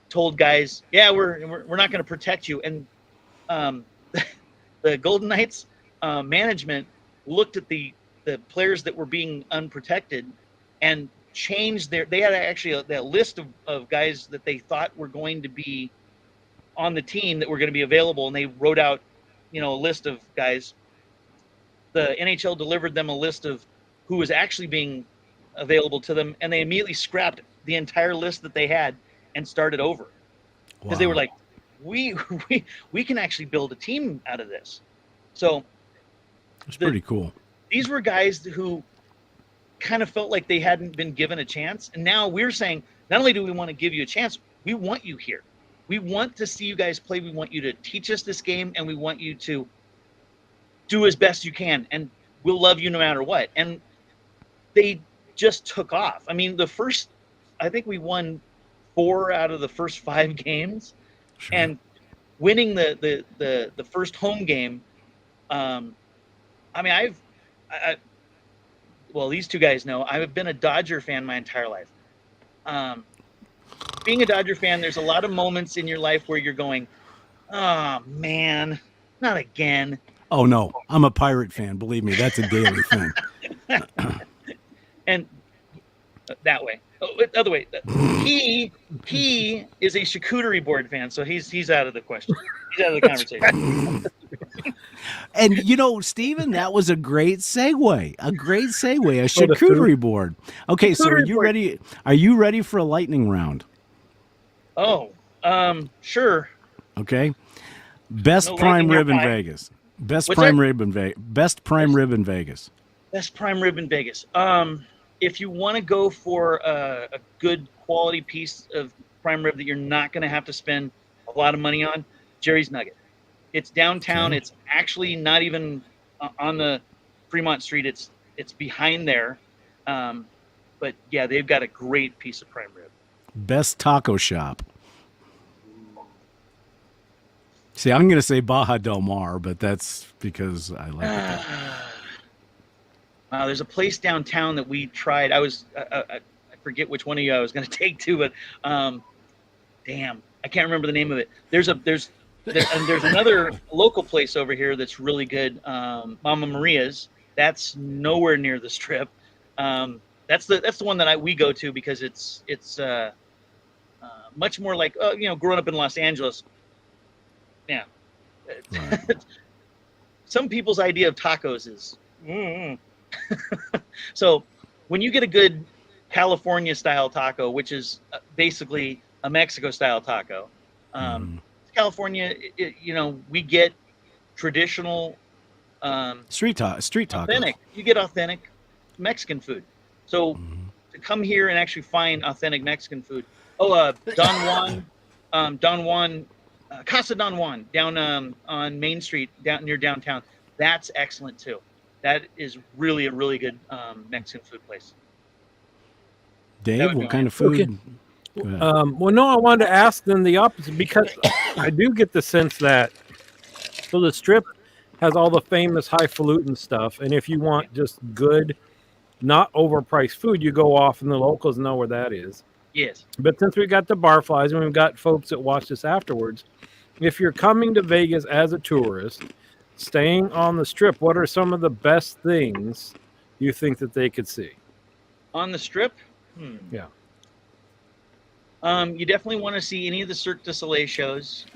told guys, yeah, we're not going to protect you. And the Golden Knights management looked at the players that were being unprotected and changed they had actually that list of guys that they thought were going to be on the team that were going to be available. And they wrote out, a list of guys. The NHL delivered them a list of who was actually being available to them. And they immediately scrapped the entire list that they had and started over, because they were like, we can actually build a team out of this. So it's pretty cool. These were guys who kind of felt like they hadn't been given a chance. And now we're saying, not only do we want to give you a chance, we want you here. We want to see you guys play. We want you to teach us this game, and we want you to do as best you can, and we'll love you no matter what. And they just took off. I mean, I think we won 4 out of the first 5 games. Sure. And winning the first home game. I mean, well, these two guys know I've been a Dodger fan my entire life. Being a Dodger fan, there's a lot of moments in your life where you're going, oh man, not again. Oh no, I'm a Pirate fan. Believe me, that's a daily thing. And that way. Oh, other way. He is a charcuterie board fan, so he's out of the question. He's out of the conversation. And Stephen, that was a great segue. A charcuterie board. Okay, so are you ready? Are you ready for a lightning round? Oh, sure. Okay. Best prime rib in Vegas. Best prime rib in Vegas. Best prime rib in Vegas. if you want to go for a good quality piece of prime rib that you're not going to have to spend a lot of money on, Jerry's Nugget. It's downtown. Okay. It's actually not even on the Fremont Street. It's behind there. But yeah, they've got a great piece of prime rib. Best taco shop. See, I'm going to say Baja Del Mar, but that's because I like it. There's a place downtown that we tried. I forget which one of you I was going to take to, but damn, I can't remember the name of it. There's another local place over here that's really good. Mama Maria's. That's nowhere near the Strip. That's the one that we go to because it's much more like growing up in Los Angeles. Yeah. Right. Some people's idea of tacos is. So when you get a good California style taco, which is basically a Mexico style taco, California, we get traditional street taco. Authentic. You get authentic Mexican food. So to come here and actually find authentic Mexican food. Don Juan, Casa Don Juan down on Main Street, down near downtown. That's excellent too. That is really a really good Mexican food place. Dave, what kind of food? Okay. Well, no, I wanted to ask them the opposite because I do get the sense that the Strip has all the famous highfalutin stuff, and if you want just good, not overpriced food, you go off and the locals know where that is. Yes. But since we got the barflies and we've got folks that watch this afterwards, if you're coming to Vegas as a tourist, staying on the Strip, what are some of the best things you think that they could see? On the Strip? Yeah. You definitely want to see any of the Cirque du Soleil shows.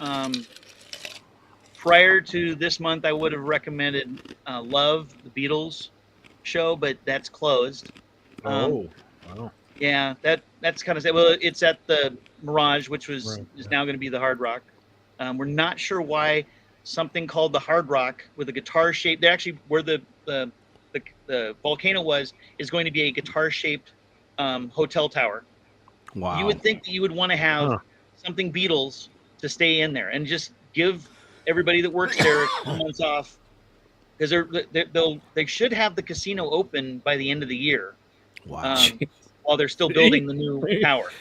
Prior to this month, I would have recommended Love, the Beatles show, but that's closed. Wow. Yeah, that's kind of sad. Well, it's at the Mirage, which is now going to be the Hard Rock. We're not sure why something called the Hard Rock with a guitar shape. They actually where the volcano is going to be a guitar-shaped hotel tower. Wow. You would think that you would want to have something Beatles to stay in there and just give everybody that works there a couple months off because they should have the casino open by the end of the year. Wow. While they're still building the new tower.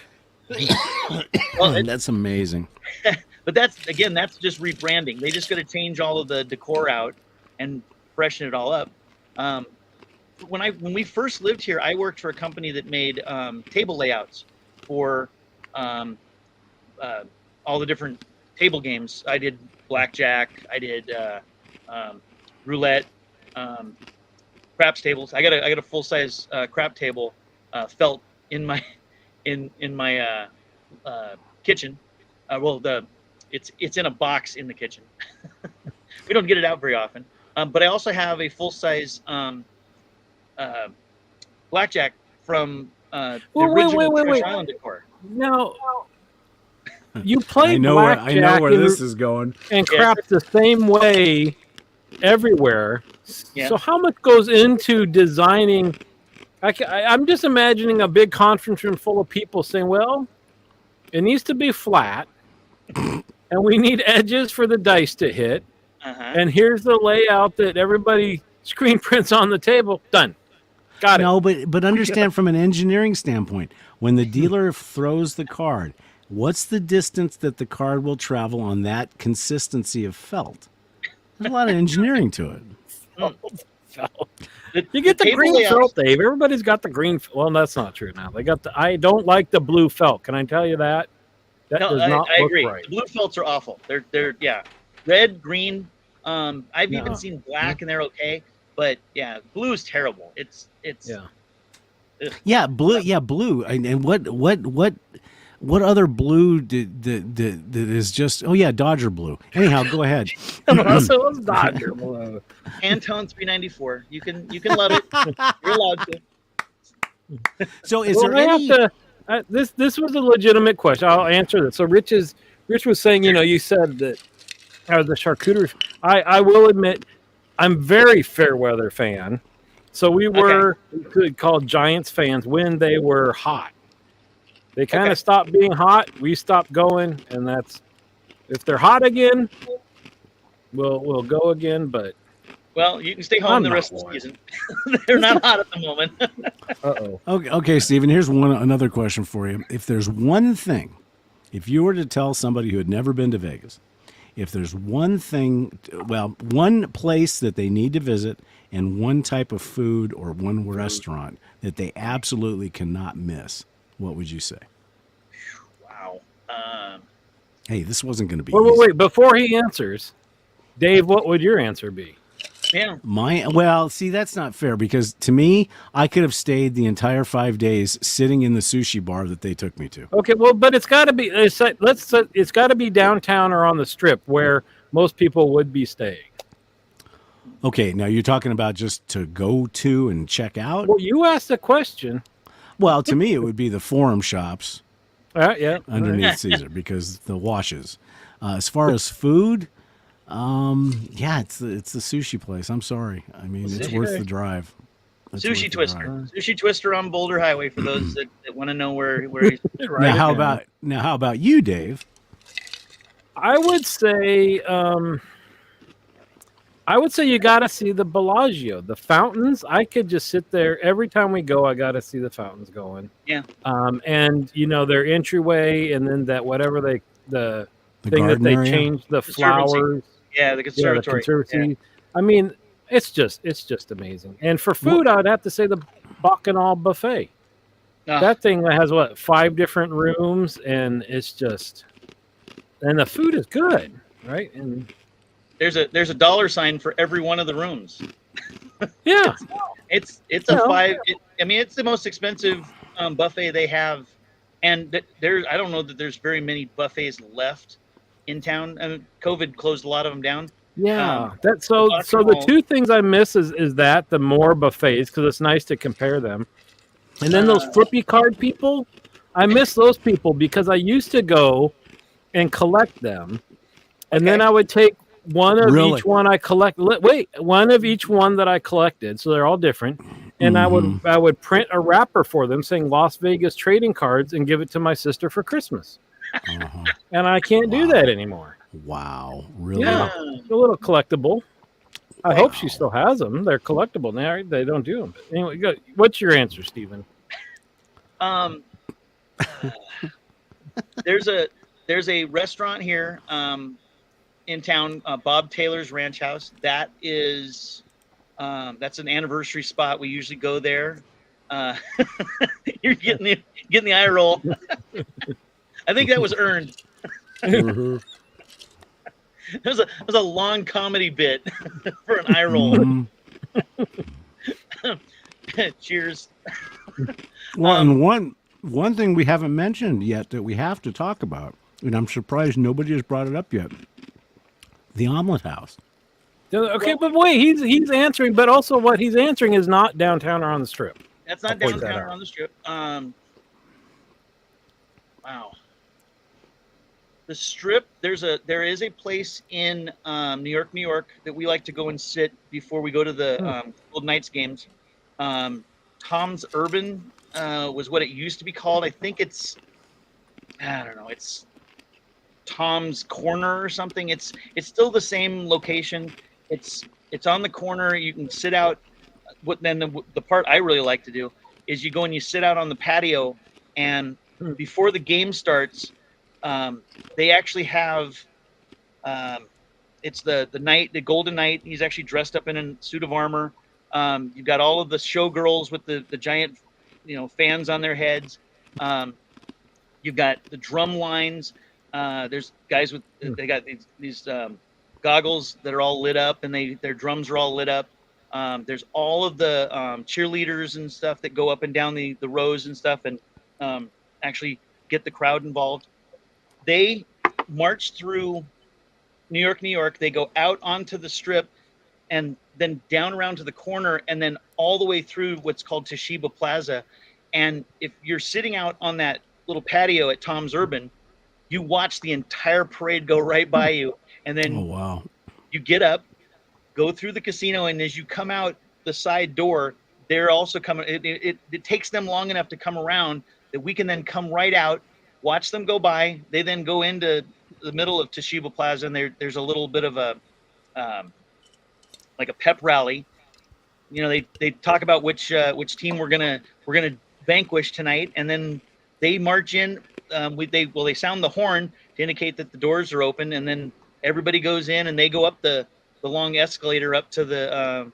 Well, that's amazing. But that's just rebranding. They just got to change all of the decor out and freshen it all up. When we first lived here, I worked for a company that made table layouts for all the different table games. I did blackjack. I did roulette, craps tables. I got a full size crap table felt in my kitchen. It's in a box in the kitchen. We don't get it out very often. But I also have a full size blackjack from the original Treasure Island decor. Now, you play I know where this is going. And craps the same way everywhere. Yeah. So how much goes into designing? I'm just imagining a big conference room full of people saying, well, it needs to be flat, and we need edges for the dice to hit, and here's the layout that everybody screen prints on the table. Done. Got it. No, but understand from an engineering standpoint, when the dealer throws the card, what's the distance that the card will travel on that consistency of felt? There's a lot of engineering to it. You get the green felt, Dave. Everybody's got the green. Well, that's not true now. They got I don't like the blue felt. Can I tell you that? That does not I look agree. right. The blue felts are awful. They're red, green. I've even seen black and they're okay, but blue is terrible. It's blue. And what other blue that is just Dodger blue. Anyhow, go ahead. So it's Dodger blue. Pantone 394. You can love it. You're allowed to. So is there any? This was a legitimate question. I'll answer this. So Rich was saying, you said that the charcuterie. I will admit, I'm very fair weather fan. So we were called Giants fans when they were hot. They kind of stopped being hot. We stopped going, and that's if they're hot again, we'll go again. But Well, you can stay home the rest of the season. They're not hot at the moment. Uh-oh. Okay, Stephen. Here's another question for you. If there's one thing, if you were to tell somebody who had never been to Vegas, if there's one thing, one place that they need to visit, and one type of food or one restaurant that they absolutely cannot miss, what would you say? Wow. Hey, this wasn't going to be. Wait. Before he answers, Dave, what would your answer be? Yeah. See, that's not fair because to me, I could have stayed the entire 5 days sitting in the sushi bar that they took me to. Okay, well, but it's got to be. It's got to be downtown or on the Strip where most people would be staying. Okay, now you're talking about just to go to and check out? Well, you asked a question. Well, to me, it would be the Forum shops underneath Right. Caesar because the washes. As far as food, it's the sushi place. I'm sorry. I mean, it's worth the drive. Sushi Twister. Sushi Twister on Boulder Highway for those that want to know where he's right. Now, how about you, Dave? I would say you got to see the Bellagio, the fountains. I could just sit there every time we go. I got to see the fountains going. Yeah. And their entryway, and then that whatever the thing that they area? changed the flowers. Yeah, the conservatory. Yeah. I mean, it's just amazing. And for food, I'd have to say the Bacchanal buffet. That thing has 5 different rooms, and it's just, and the food is good, right? And there's a dollar sign for every one of the rooms. Yeah, it's a $5. It's the most expensive buffet they have, and I don't know that there's very many buffets left in town. I mean, COVID closed a lot of them down. Yeah, so the two things I miss is that the more buffets because it's nice to compare them, and then those flippy card people, I miss those people because I used to go and collect them, and then I would take one of each one I collect. One of each one that I collected, so they're all different, and I would print a wrapper for them saying Las Vegas trading cards and give it to my sister for Christmas, and I can't do that anymore. Wow, really? Yeah, a little collectible. I hope she still has them. They're collectible now. They don't do them. But anyway, what's your answer, Stephen? There's a restaurant here in town, Bob Taylor's Ranch House. That is that's an anniversary spot. We usually go there. You're getting the eye roll. I think that was earned. It was a long comedy bit for an eye roll. Cheers. Well, and one thing we haven't mentioned yet that we have to talk about, and I'm surprised nobody has brought it up yet, the Omelet House. Okay, but wait, he's answering, but also what he's answering is not downtown or on the Strip. That's not downtown or on the Strip. Wow. The Strip, there is a place in New York that we like to go and sit before we go to the Golden Knights games. Tom's Urban was what it used to be called. I think it's Tom's Corner or something. It's still the same location. It's on the corner. You can sit out. The part I really like to do is you go and you sit out on the patio, and before the game starts, they actually have it's the knight, the Golden Knight. He's actually dressed up in a suit of armor. You've got all of the showgirls with the giant fans on their heads. You've got the drum lines. There's guys with they got these goggles that are all lit up, and their drums are all lit up. There's all of the cheerleaders and stuff that go up and down the rows and stuff, and actually get the crowd involved. They march through New York. They go out onto the Strip, and then down around to the corner, and then all the way through what's called Toshiba Plaza. And if you're sitting out on that little patio at Tom's Urban, you watch the entire parade go right by you, and then you get up, go through the casino, and as you come out, the side door, they're also coming. It takes them long enough to come around that we can then come right out, watch them go by. They then go into the middle of Toshiba Plaza, and there's a little bit of a like a pep rally. You know, they talk about which team we're gonna vanquish tonight, and then they march in. They sound the horn to indicate that the doors are open, and then everybody goes in, and they go up the long escalator up to the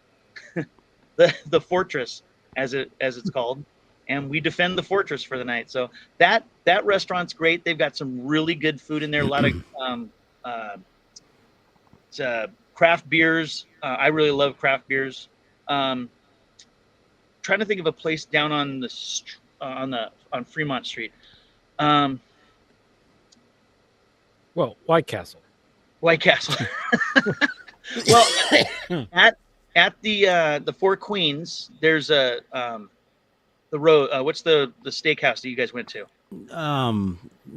the fortress, as it's called, and we defend the fortress for the night. So that restaurant's great. They've got some really good food in there. A lot of craft beers. I really love craft beers. Trying to think of a place down on on Fremont Street. Well, White Castle. White Castle. Well, at the Four Queens, there's a the road. What's the steakhouse that you guys went to?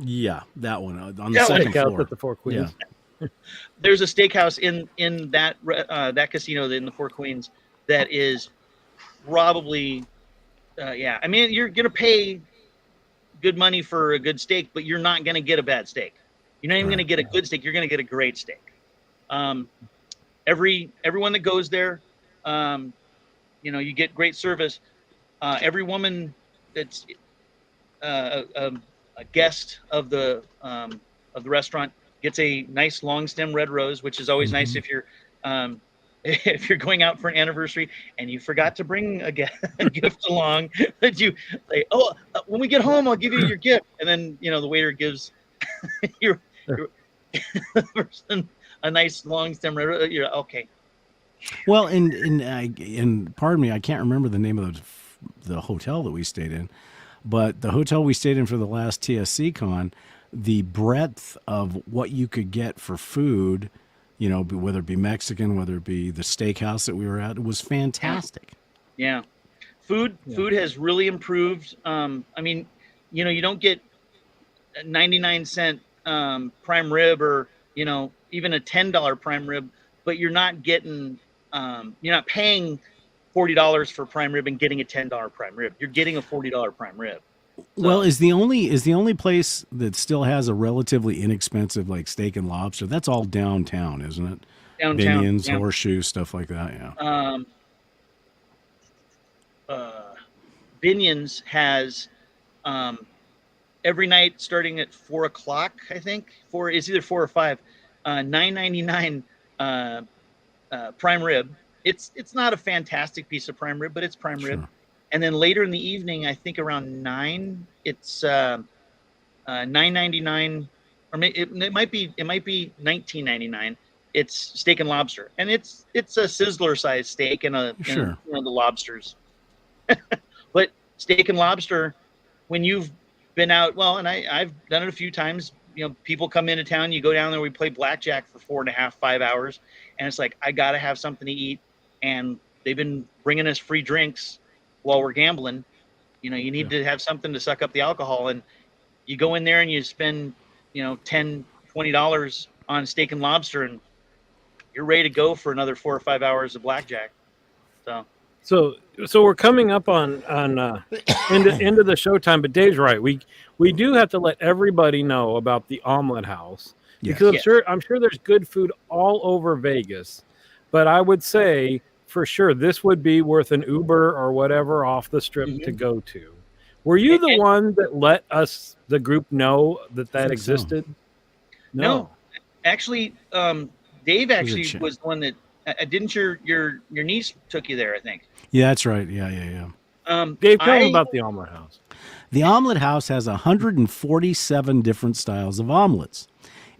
Yeah, that one on the second floor at the Four Queens. Yeah. There's a steakhouse in that casino in the Four Queens that is probably, I mean, you're gonna pay good money for a good steak, but you're not gonna get a bad steak. You're not even gonna get a good steak. You're gonna get a great steak. Everyone that goes there, you get great service. Every woman that's a guest of the restaurant gets a nice long stem red rose, which is always nice if you're going out for an anniversary and you forgot to bring a gift along. That you say, when we get home, I'll give you your gift, and then the waiter gives your person a nice long stem red rose. You're okay. Well, and pardon me, I can't remember the name of the hotel that we stayed in, but the hotel we stayed in for the last TSC Con, the breadth of what you could get for food, whether it be Mexican, whether it be the steakhouse that we were at, it was fantastic. Yeah. Food has really improved. I mean, you don't get a 99-cent prime rib or, even a $10 prime rib, but you're not getting, you're not paying $40 for prime rib and getting a $10 prime rib. You're getting a $40 prime rib. So, well, is the only place that still has a relatively inexpensive like steak and lobster? That's all downtown, isn't it? Downtown, Binion's, Horseshoe, stuff like that. Yeah. Binion's has every night starting at 4:00, I think. It's either 4 or 5. $9.99 prime rib. It's not a fantastic piece of prime rib, but it's prime rib. And then later in the evening, I think around 9, it's $9.99, or it might be $19.99. It's steak and lobster, and it's a sizzler size steak and the lobsters. But steak and lobster, when you've been out, and I've done it a few times. People come into town, you go down there, we play blackjack for 4.5, 5 hours, and it's like, I gotta have something to eat, and they've been bringing us free drinks while we're gambling. You need to have something to suck up the alcohol, and you go in there and you spend $10, $20 on steak and lobster, and you're ready to go for another 4 or 5 hours of blackjack. So we're coming up on into the showtime, but Dave's right. We do have to let everybody know about the Omelet House, because I'm sure there's good food all over Vegas, but I would say for sure this would be worth an Uber or whatever off the strip to go to. Were you the one that let the group know that existed? So. No, actually, Dave actually was the one that. Didn't your niece took you there? I think. Yeah, that's right. Yeah. Dave, tell them about the Omelet House. The Omelet House has 147 different styles of omelets.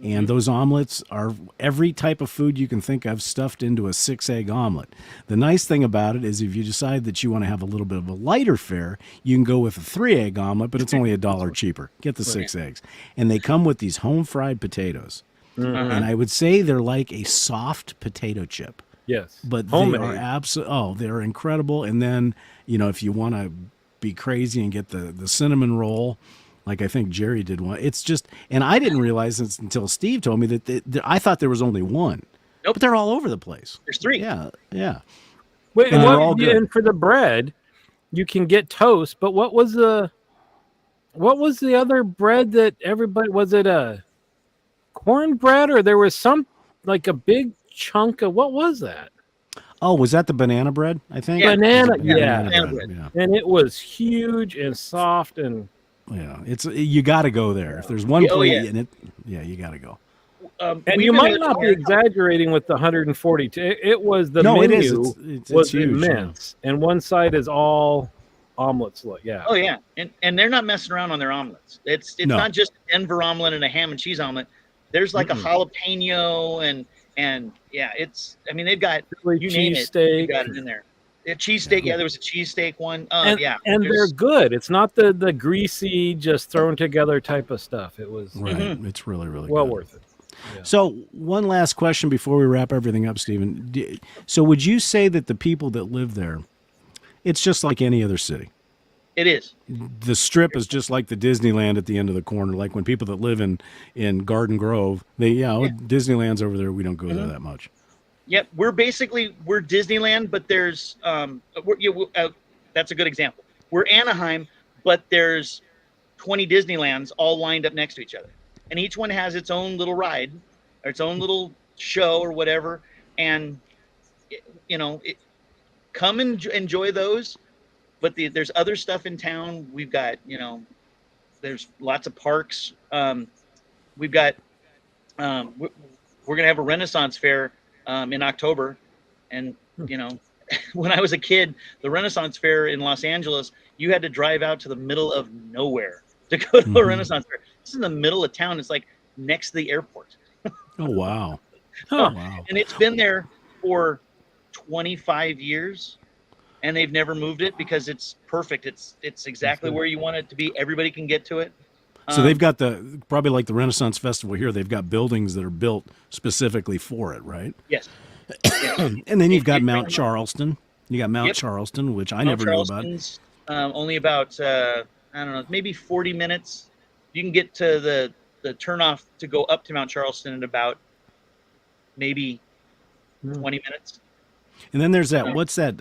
And those omelets are every type of food you can think of stuffed into a 6-egg omelet. The nice thing about it is if you decide that you want to have a little bit of a lighter fare, you can go with a 3-egg omelet, but it's only $1 cheaper. Get the 6 eggs. And they come with these home-fried potatoes. And I would say they're like a soft potato chip. Yes. But homemade. They are they're incredible. And then, if you want to be crazy and get the cinnamon roll, like I think Jerry did one, it's just, and I didn't realize this until Steve told me that I thought there was only one. Nope. But they're all over the place. There's 3. Yeah. Wait, And they're all good. and for the bread, you can get toast. But what was the other bread that everybody, was it a cornbread, or there was some like a big chunk of, what was that? Oh, was that the banana bread? I think Banana, It was yeah. banana bread. Yeah. And it was huge and soft, and Yeah, you got to go there. If there's one place, you got to go. and you might not be exaggerating with the 142. It was the No, menu it is. It's was huge, immense, and one side is all omelets. Yeah. Oh yeah, and they're not messing around on their omelets. It's not just a Denver omelet and a ham and cheese omelet. There's like a jalapeno and yeah, they've got you name it, you got it in there. A cheesesteak, there was a cheesesteak one. And they're good. It's not the greasy, just thrown together type of stuff. It was It's really, really well good. worth it. Yeah. So one last question before we wrap everything up, Stephen. So would you say that the people that live there, it's just like any other city? It is. The Strip is just like the Disneyland at the end of the corner. Like when people that live in Garden Grove, Disneyland's over there. We don't go there that much. Yep, we're Disneyland, but there's that's a good example. We're Anaheim, but there's 20 Disneylands all lined up next to each other, and each one has its own little ride, or its own little show or whatever. And come and enjoy those. But there's other stuff in town. We've got there's lots of parks. We've got we're gonna have a Renaissance fair in October, and when I was a kid, the Renaissance fair in Los Angeles, you had to drive out to the middle of nowhere to go to a Renaissance fair. This is in the middle of town. It's like next to the airport. Oh wow! Wow! And it's been there for 25 years, and they've never moved it because it's perfect. It's exactly where you want it to be. Everybody can get to it. So they've got probably like the Renaissance Festival here. They've got buildings that are built specifically for it, right? Yes. And then you've got Mount Charleston. You got Mount Charleston, which I never knew about. Only about I don't know, maybe 40 minutes. You can get to the turnoff to go up to Mount Charleston in about maybe 20 minutes. And then there's that. What's that?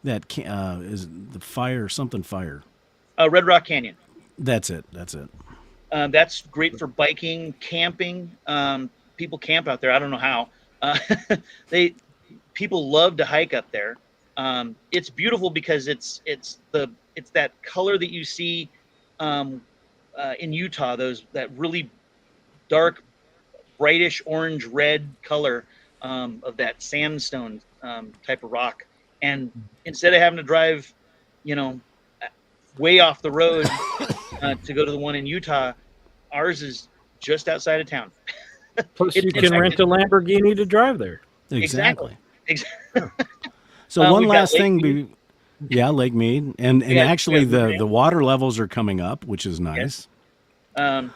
Is the fire something fire? Red Rock Canyon. That's it. That's great for biking, camping. People camp out there. I don't know how. People love to hike up there. It's beautiful because it's that color that you see in Utah. That really dark, brightish orange red color of that sandstone type of rock. And instead of having to drive, way off the road to go to the one in Utah, ours is just outside of town. Plus, you can rent a Lamborghini to drive there. Exactly. So one last thing, Lake Mead, and actually the water levels are coming up, which is nice. Yes.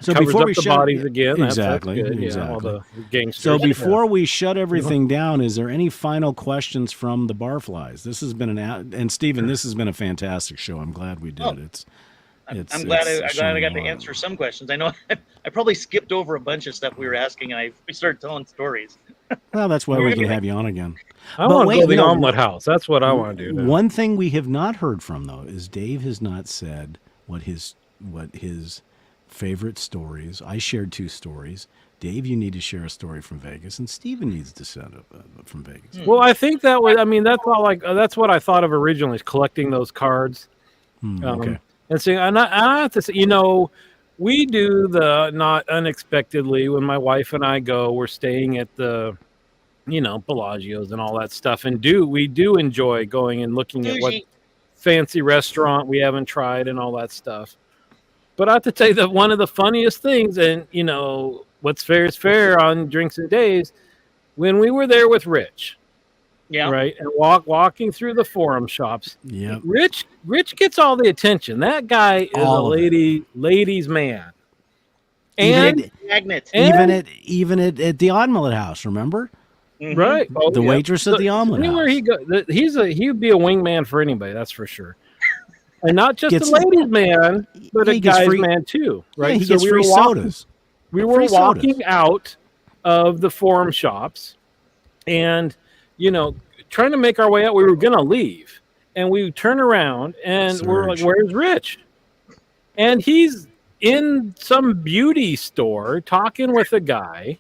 So Covers before up we the shut bodies again, exactly. all the gangsters. So before we shut everything down, is there any final questions from the Barflies? This has been and Stephen, this has been a fantastic show. I'm glad we did. I'm glad I got to answer some questions. I know I probably skipped over a bunch of stuff we were asking, and we started telling stories. Well, that's why we can have you on again. I want to go to the omelet house. That's what I want to do now. One thing we have not heard from, though, is Dave has not said what his favorite stories. I shared 2 stories. Dave, you need to share a story from Vegas, and Stephen needs to send from Vegas. Well, I think that was. I mean, that's all. That's what I thought of originally, is collecting those cards. Okay. And so, I have to say, we do the not unexpectedly when my wife and I go. We're staying at the, Bellagio's and all that stuff, and we do enjoy going and looking at what fancy restaurant we haven't tried and all that stuff. But I have to tell you that one of the funniest things, and what's fair is fair on Drinks and Days, when we were there with Rich, right, and walking through the Forum shops, Rich gets all the attention. That guy is ladies' man, and even at the Omelet House, remember? Right, the waitress at the Omelet House. Anywhere he goes, he'd be a wingman for anybody. That's for sure. And not just a ladies' man, but a guy's man too, right? Yeah, he gets free sodas. We were walking out of the Forum shops, and trying to make our way out. We were going to leave, and we turn around, and we're like, "Where's Rich?" And he's in some beauty store talking with a guy.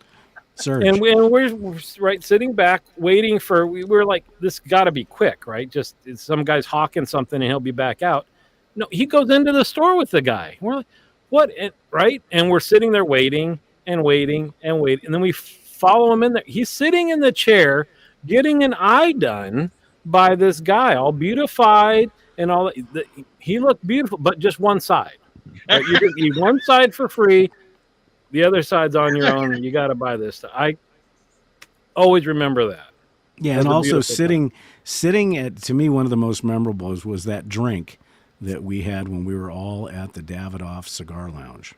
Surge. And we're right sitting back waiting for. We're like, this got to be quick, right? Just some guy's hawking something, and he'll be back out. No, he goes into the store with the guy. We're like, what? Right? And we're sitting there waiting and waiting and waiting, and then we follow him in there. He's sitting in the chair getting an eye done by this guy, all beautified and all. He looked beautiful, but just one side. Right? You get one side for free. The other side's on your own. You got to buy this stuff. I always remember that. Yeah, and also sitting at, to me, one of the most memorable was that drink that we had when we were all at the Davidoff Cigar Lounge.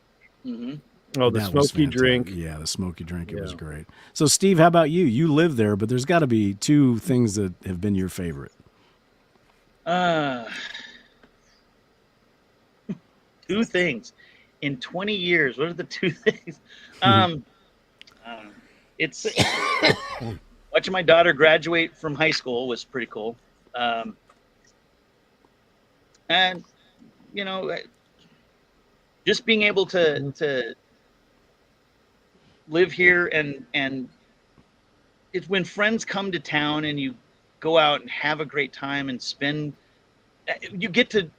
Mm-hmm. Oh, the smoky drink. Yeah, the smoky drink. It was great. So, Steve, how about you? You live there, but there's got to be two things that have been your favorite. Two things. In 20 years, what are the two things? It's watching my daughter graduate from high school was pretty cool. And, just being able to live here and it's when friends come to town and you go out and have a great time and spend, you get to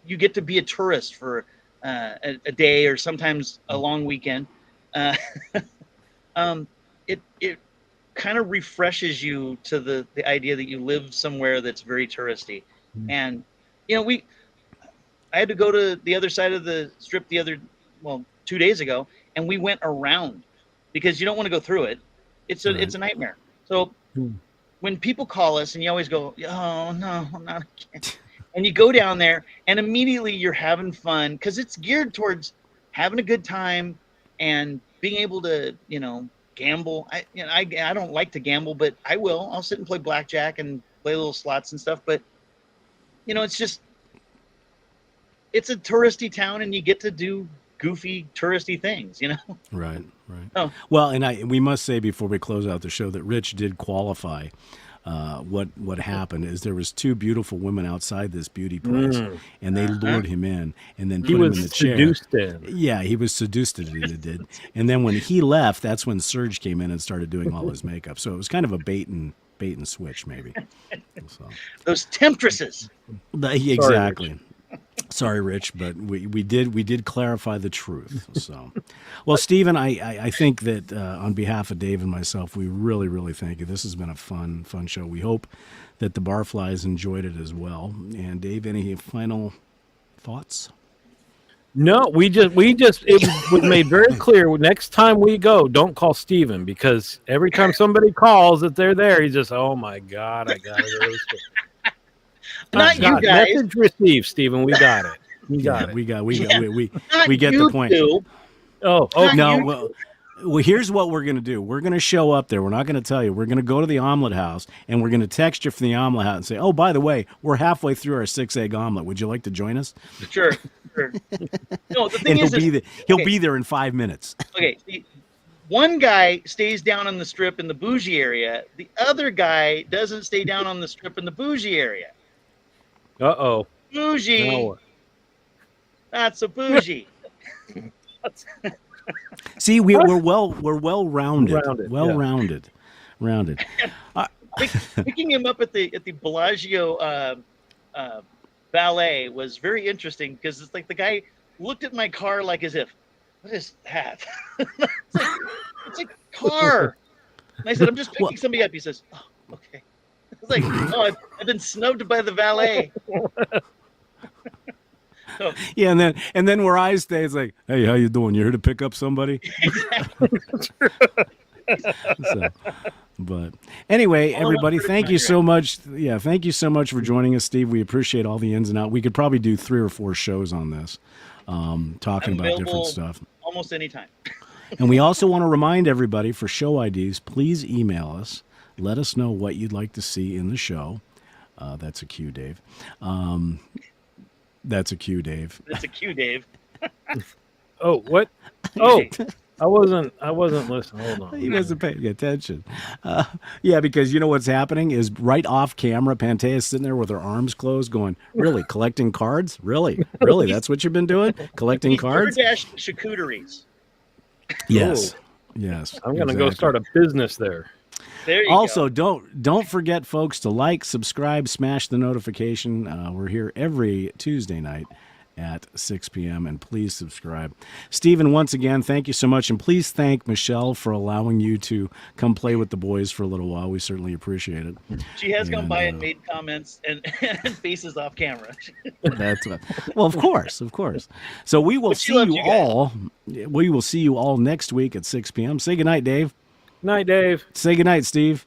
be a tourist for a day or sometimes a long weekend. It kind of refreshes you to the idea that you live somewhere that's very touristy. And I had to go to the other side of the strip 2 days ago, and we went around because you don't want to go through it. It's a nightmare. So when people call us and you always go, oh no, I'm not again. And you go down there and immediately you're having fun because it's geared towards having a good time and being able to, gamble. I don't like to gamble, but I will. I'll sit and play blackjack and play little slots and stuff. But, it's a touristy town and you get to do goofy touristy things, Right. Oh. Well, and we must say before we close out the show that Rich did qualify. What happened is there was two beautiful women outside this beauty place, and they lured him in, and then put him in the chair. He was seduced in. Yeah, he was seduced. It did. And then when he left, that's when Serge came in and started doing all his makeup. So it was kind of a bait and switch, maybe. So. Those temptresses. Exactly. Sorry, Rich, but we did clarify the truth. So, well, Stephen, I think that on behalf of Dave and myself, we really, really thank you. This has been a fun show. We hope that the Barflies enjoyed it as well. And Dave, any final thoughts? No, we just it was made very clear. Next time we go, don't call Stephen because every time somebody calls that they're there, he's just, oh my God, I got it. Not you guys. Message received, Stephen. We got it. We got it. We get the point. Two. Oh, okay. No. Well, here's what we're going to do. We're going to show up there. We're not going to tell you. We're going to go to the omelet house, and we're going to text you from the omelet house and say, oh, by the way, we're halfway through our 6-egg omelet. Would you like to join us? Sure. No, the thing he'll be there in 5 minutes. Okay. One guy stays down on the strip in the bougie area. The other guy doesn't stay down on the strip in the bougie area. Uh-oh. Bougie. No. Not so bougie. See, we're well-rounded. Rounded. Picking him up at the Bellagio ballet was very interesting because it's like the guy looked at my car like as if, what is that? it's a car. And I said, I'm just picking somebody up. He says, oh, okay. It's like, oh, I've been snubbed by the valet. So, yeah, and then where I stay, it's like, hey, how you doing? You here to pick up somebody? But anyway, everybody, thank you so much. Yeah, thank you so much for joining us, Steve. We appreciate all the ins and outs. We could probably do 3 or 4 shows on this, talking about different stuff. Almost any time. And we also want to remind everybody for show IDs, please email us. Let us know what you'd like to see in the show. That's a cue, Dave. That's a cue, Dave. That's a cue, Dave. Oh, what? Oh, I wasn't listening. Hold on. He wasn't paying attention. Yeah, because you know what's happening is right off camera, Pantea's sitting there with her arms closed going, really, collecting cards? Really? Really? That's what you've been doing? Collecting cards? DoorDash charcuteries. Yes. Yes. I'm going to go start a business there. There you Also, go. don't forget, folks, to like, subscribe, smash the notification. We're here every Tuesday night at 6 p.m. and please subscribe. Stephen, once again, thank you so much, and please thank Michelle for allowing you to come play with the boys for a little while. We certainly appreciate it. She has come by and made comments and faces off camera. That's what, well, of course. So we will see you all. We will see you all next week at 6 p.m. Say goodnight, Dave. Night, Dave. Say goodnight, Steve.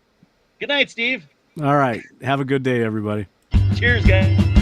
Good night, Steve. All right. Have a good day, everybody. Cheers, guys.